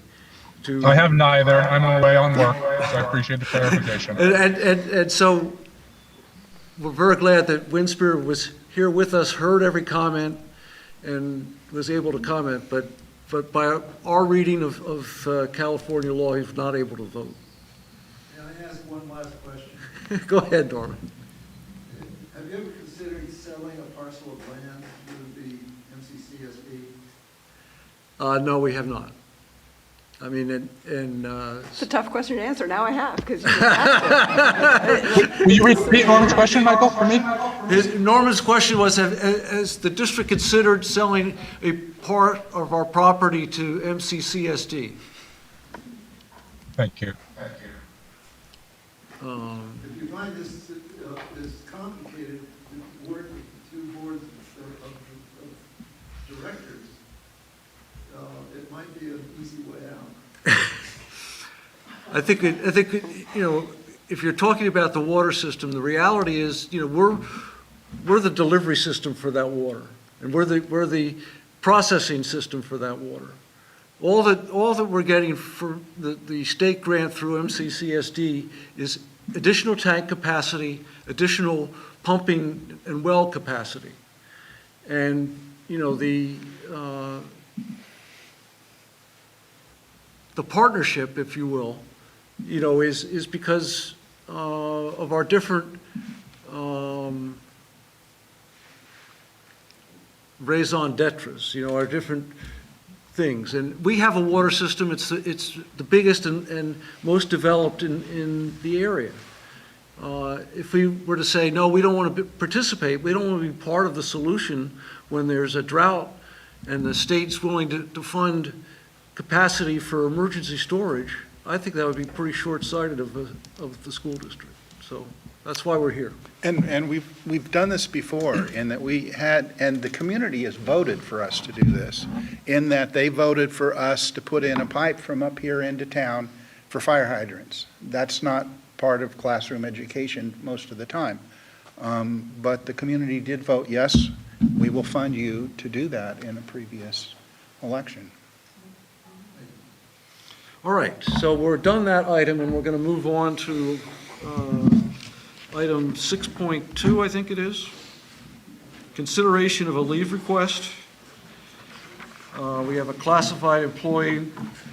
S18: I have neither. I'm away on work, so I appreciate the clarification.
S1: And so we're very glad that Wind Spirit was here with us, heard every comment, and was able to comment. But by our reading of California law, he's not able to vote.
S4: Can I ask one last question?
S1: Go ahead, Norman.
S4: Have you ever considered selling a parcel of land to the MCCSD?
S1: No, we have not. I mean,
S3: It's a tough question to answer. Now I have, because you just asked it.
S18: Will you repeat Norman's question, Michael, for me?
S1: Norman's question was, has the district considered selling a part of our property to MCCSD?
S18: Thank you.
S4: If you find this complicated, work with the two boards of directors, it might be an easy way out.
S1: I think, if you're talking about the water system, the reality is, we're the delivery system for that water, and we're the processing system for that water. All that we're getting for the state grant through MCCSD is additional tank capacity, additional pumping and well capacity. And, the partnership, if you will, is because of our different raison d'etres, our different things. And we have a water system, it's the biggest and most developed in the area. If we were to say, no, we don't want to participate, we don't want to be part of the solution when there's a drought and the state's willing to fund capacity for emergency storage, I think that would be pretty short-sighted of the school district. So that's why we're here.
S8: And we've done this before, in that and the community has voted for us to do this, in that they voted for us to put in a pipe from up here into town for fire hydrants. That's not part of classroom education most of the time. But the community did vote, yes, we will fund you to do that in a previous election.
S1: All right, so we're done that item, and we're going to move on to item 6.2, I think it is. Consideration of a leave request. We have a classified employee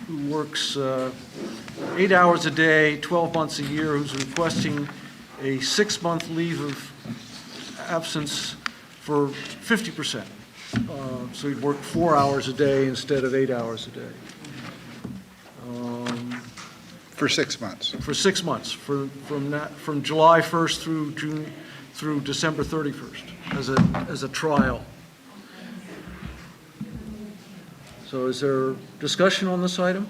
S1: who works 8 hours a day, 12 months a year, who's requesting a 6-month leave of absence for 50%. So he'd work 4 hours a day instead of 8 hours a day.
S8: For 6 months.
S1: For 6 months, from July 1st through December 31st, as a trial. So is there discussion on this item?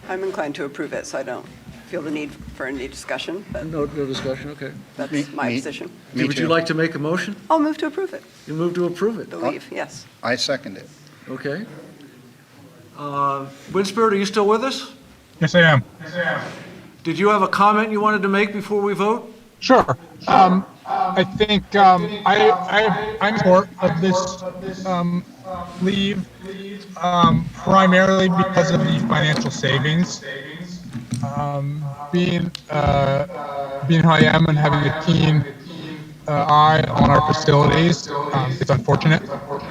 S3: I'm inclined to approve it, so I don't feel the need for any discussion, but
S1: No discussion, okay.
S3: that's my position.
S1: Would you like to make a motion?
S3: I'll move to approve it,
S1: You move to approve it?
S3: the leave, yes.
S8: I second it.
S1: Okay. Winspirit, are you still with us?
S18: Yes, I am.
S1: Did you have a comment you wanted to make before we vote?
S18: Sure. I think I'm in support of this leave primarily because of the financial savings. Being who I am and having a keen eye on our facilities, it's unfortunate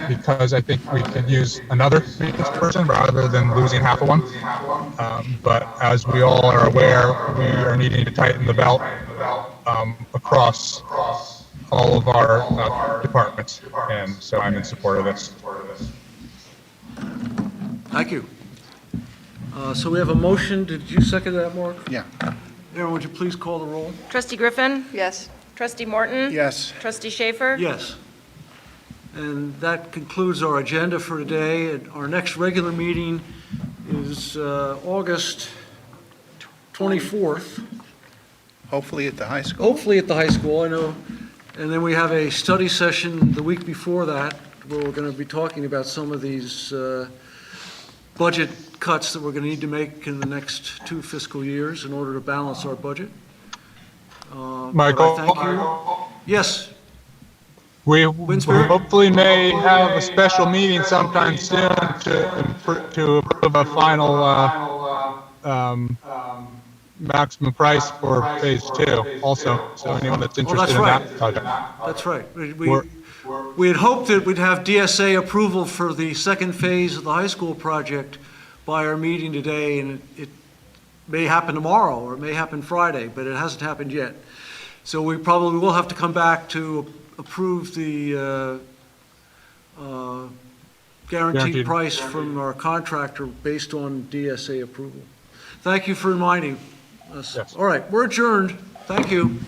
S18: because I think we could use another maintenance person rather than losing half of one. But as we all are aware, we are needing to tighten the belt across all of our departments, and so I'm in support of this.
S1: Thank you. So we have a motion. Did you second that, Mark?
S8: Yeah.
S1: Aaron, would you please call the roll?
S2: Trustee Griffin?
S3: Yes.
S2: Trustee Morton?
S8: Yes.
S2: Trustee Schaefer?
S1: Yes. And that concludes our agenda for today. And our next regular meeting is August 24th.
S8: Hopefully at the high school.
S1: Hopefully at the high school, I know. And then we have a study session the week before that, where we're going to be talking about some of these budget cuts that we're going to need to make in the next 2 fiscal years in order to balance our budget.
S18: Michael?
S1: Thank you. Yes.
S18: We
S1: Winspirit?
S18: hopefully may have a special meeting sometime soon to approve a final maximum price for phase 2 also, so anyone that's interested in that project.
S1: That's right. We had hoped that we'd have DSA approval for the second phase of the high school project by our meeting today, and it may happen tomorrow, or it may happen Friday, but it hasn't happened yet. So we probably will have to come back to approve the guaranteed price from our contractor based on DSA approval. Thank you for reminding us.
S18: Yes.
S1: All right, we're adjourned. Thank you.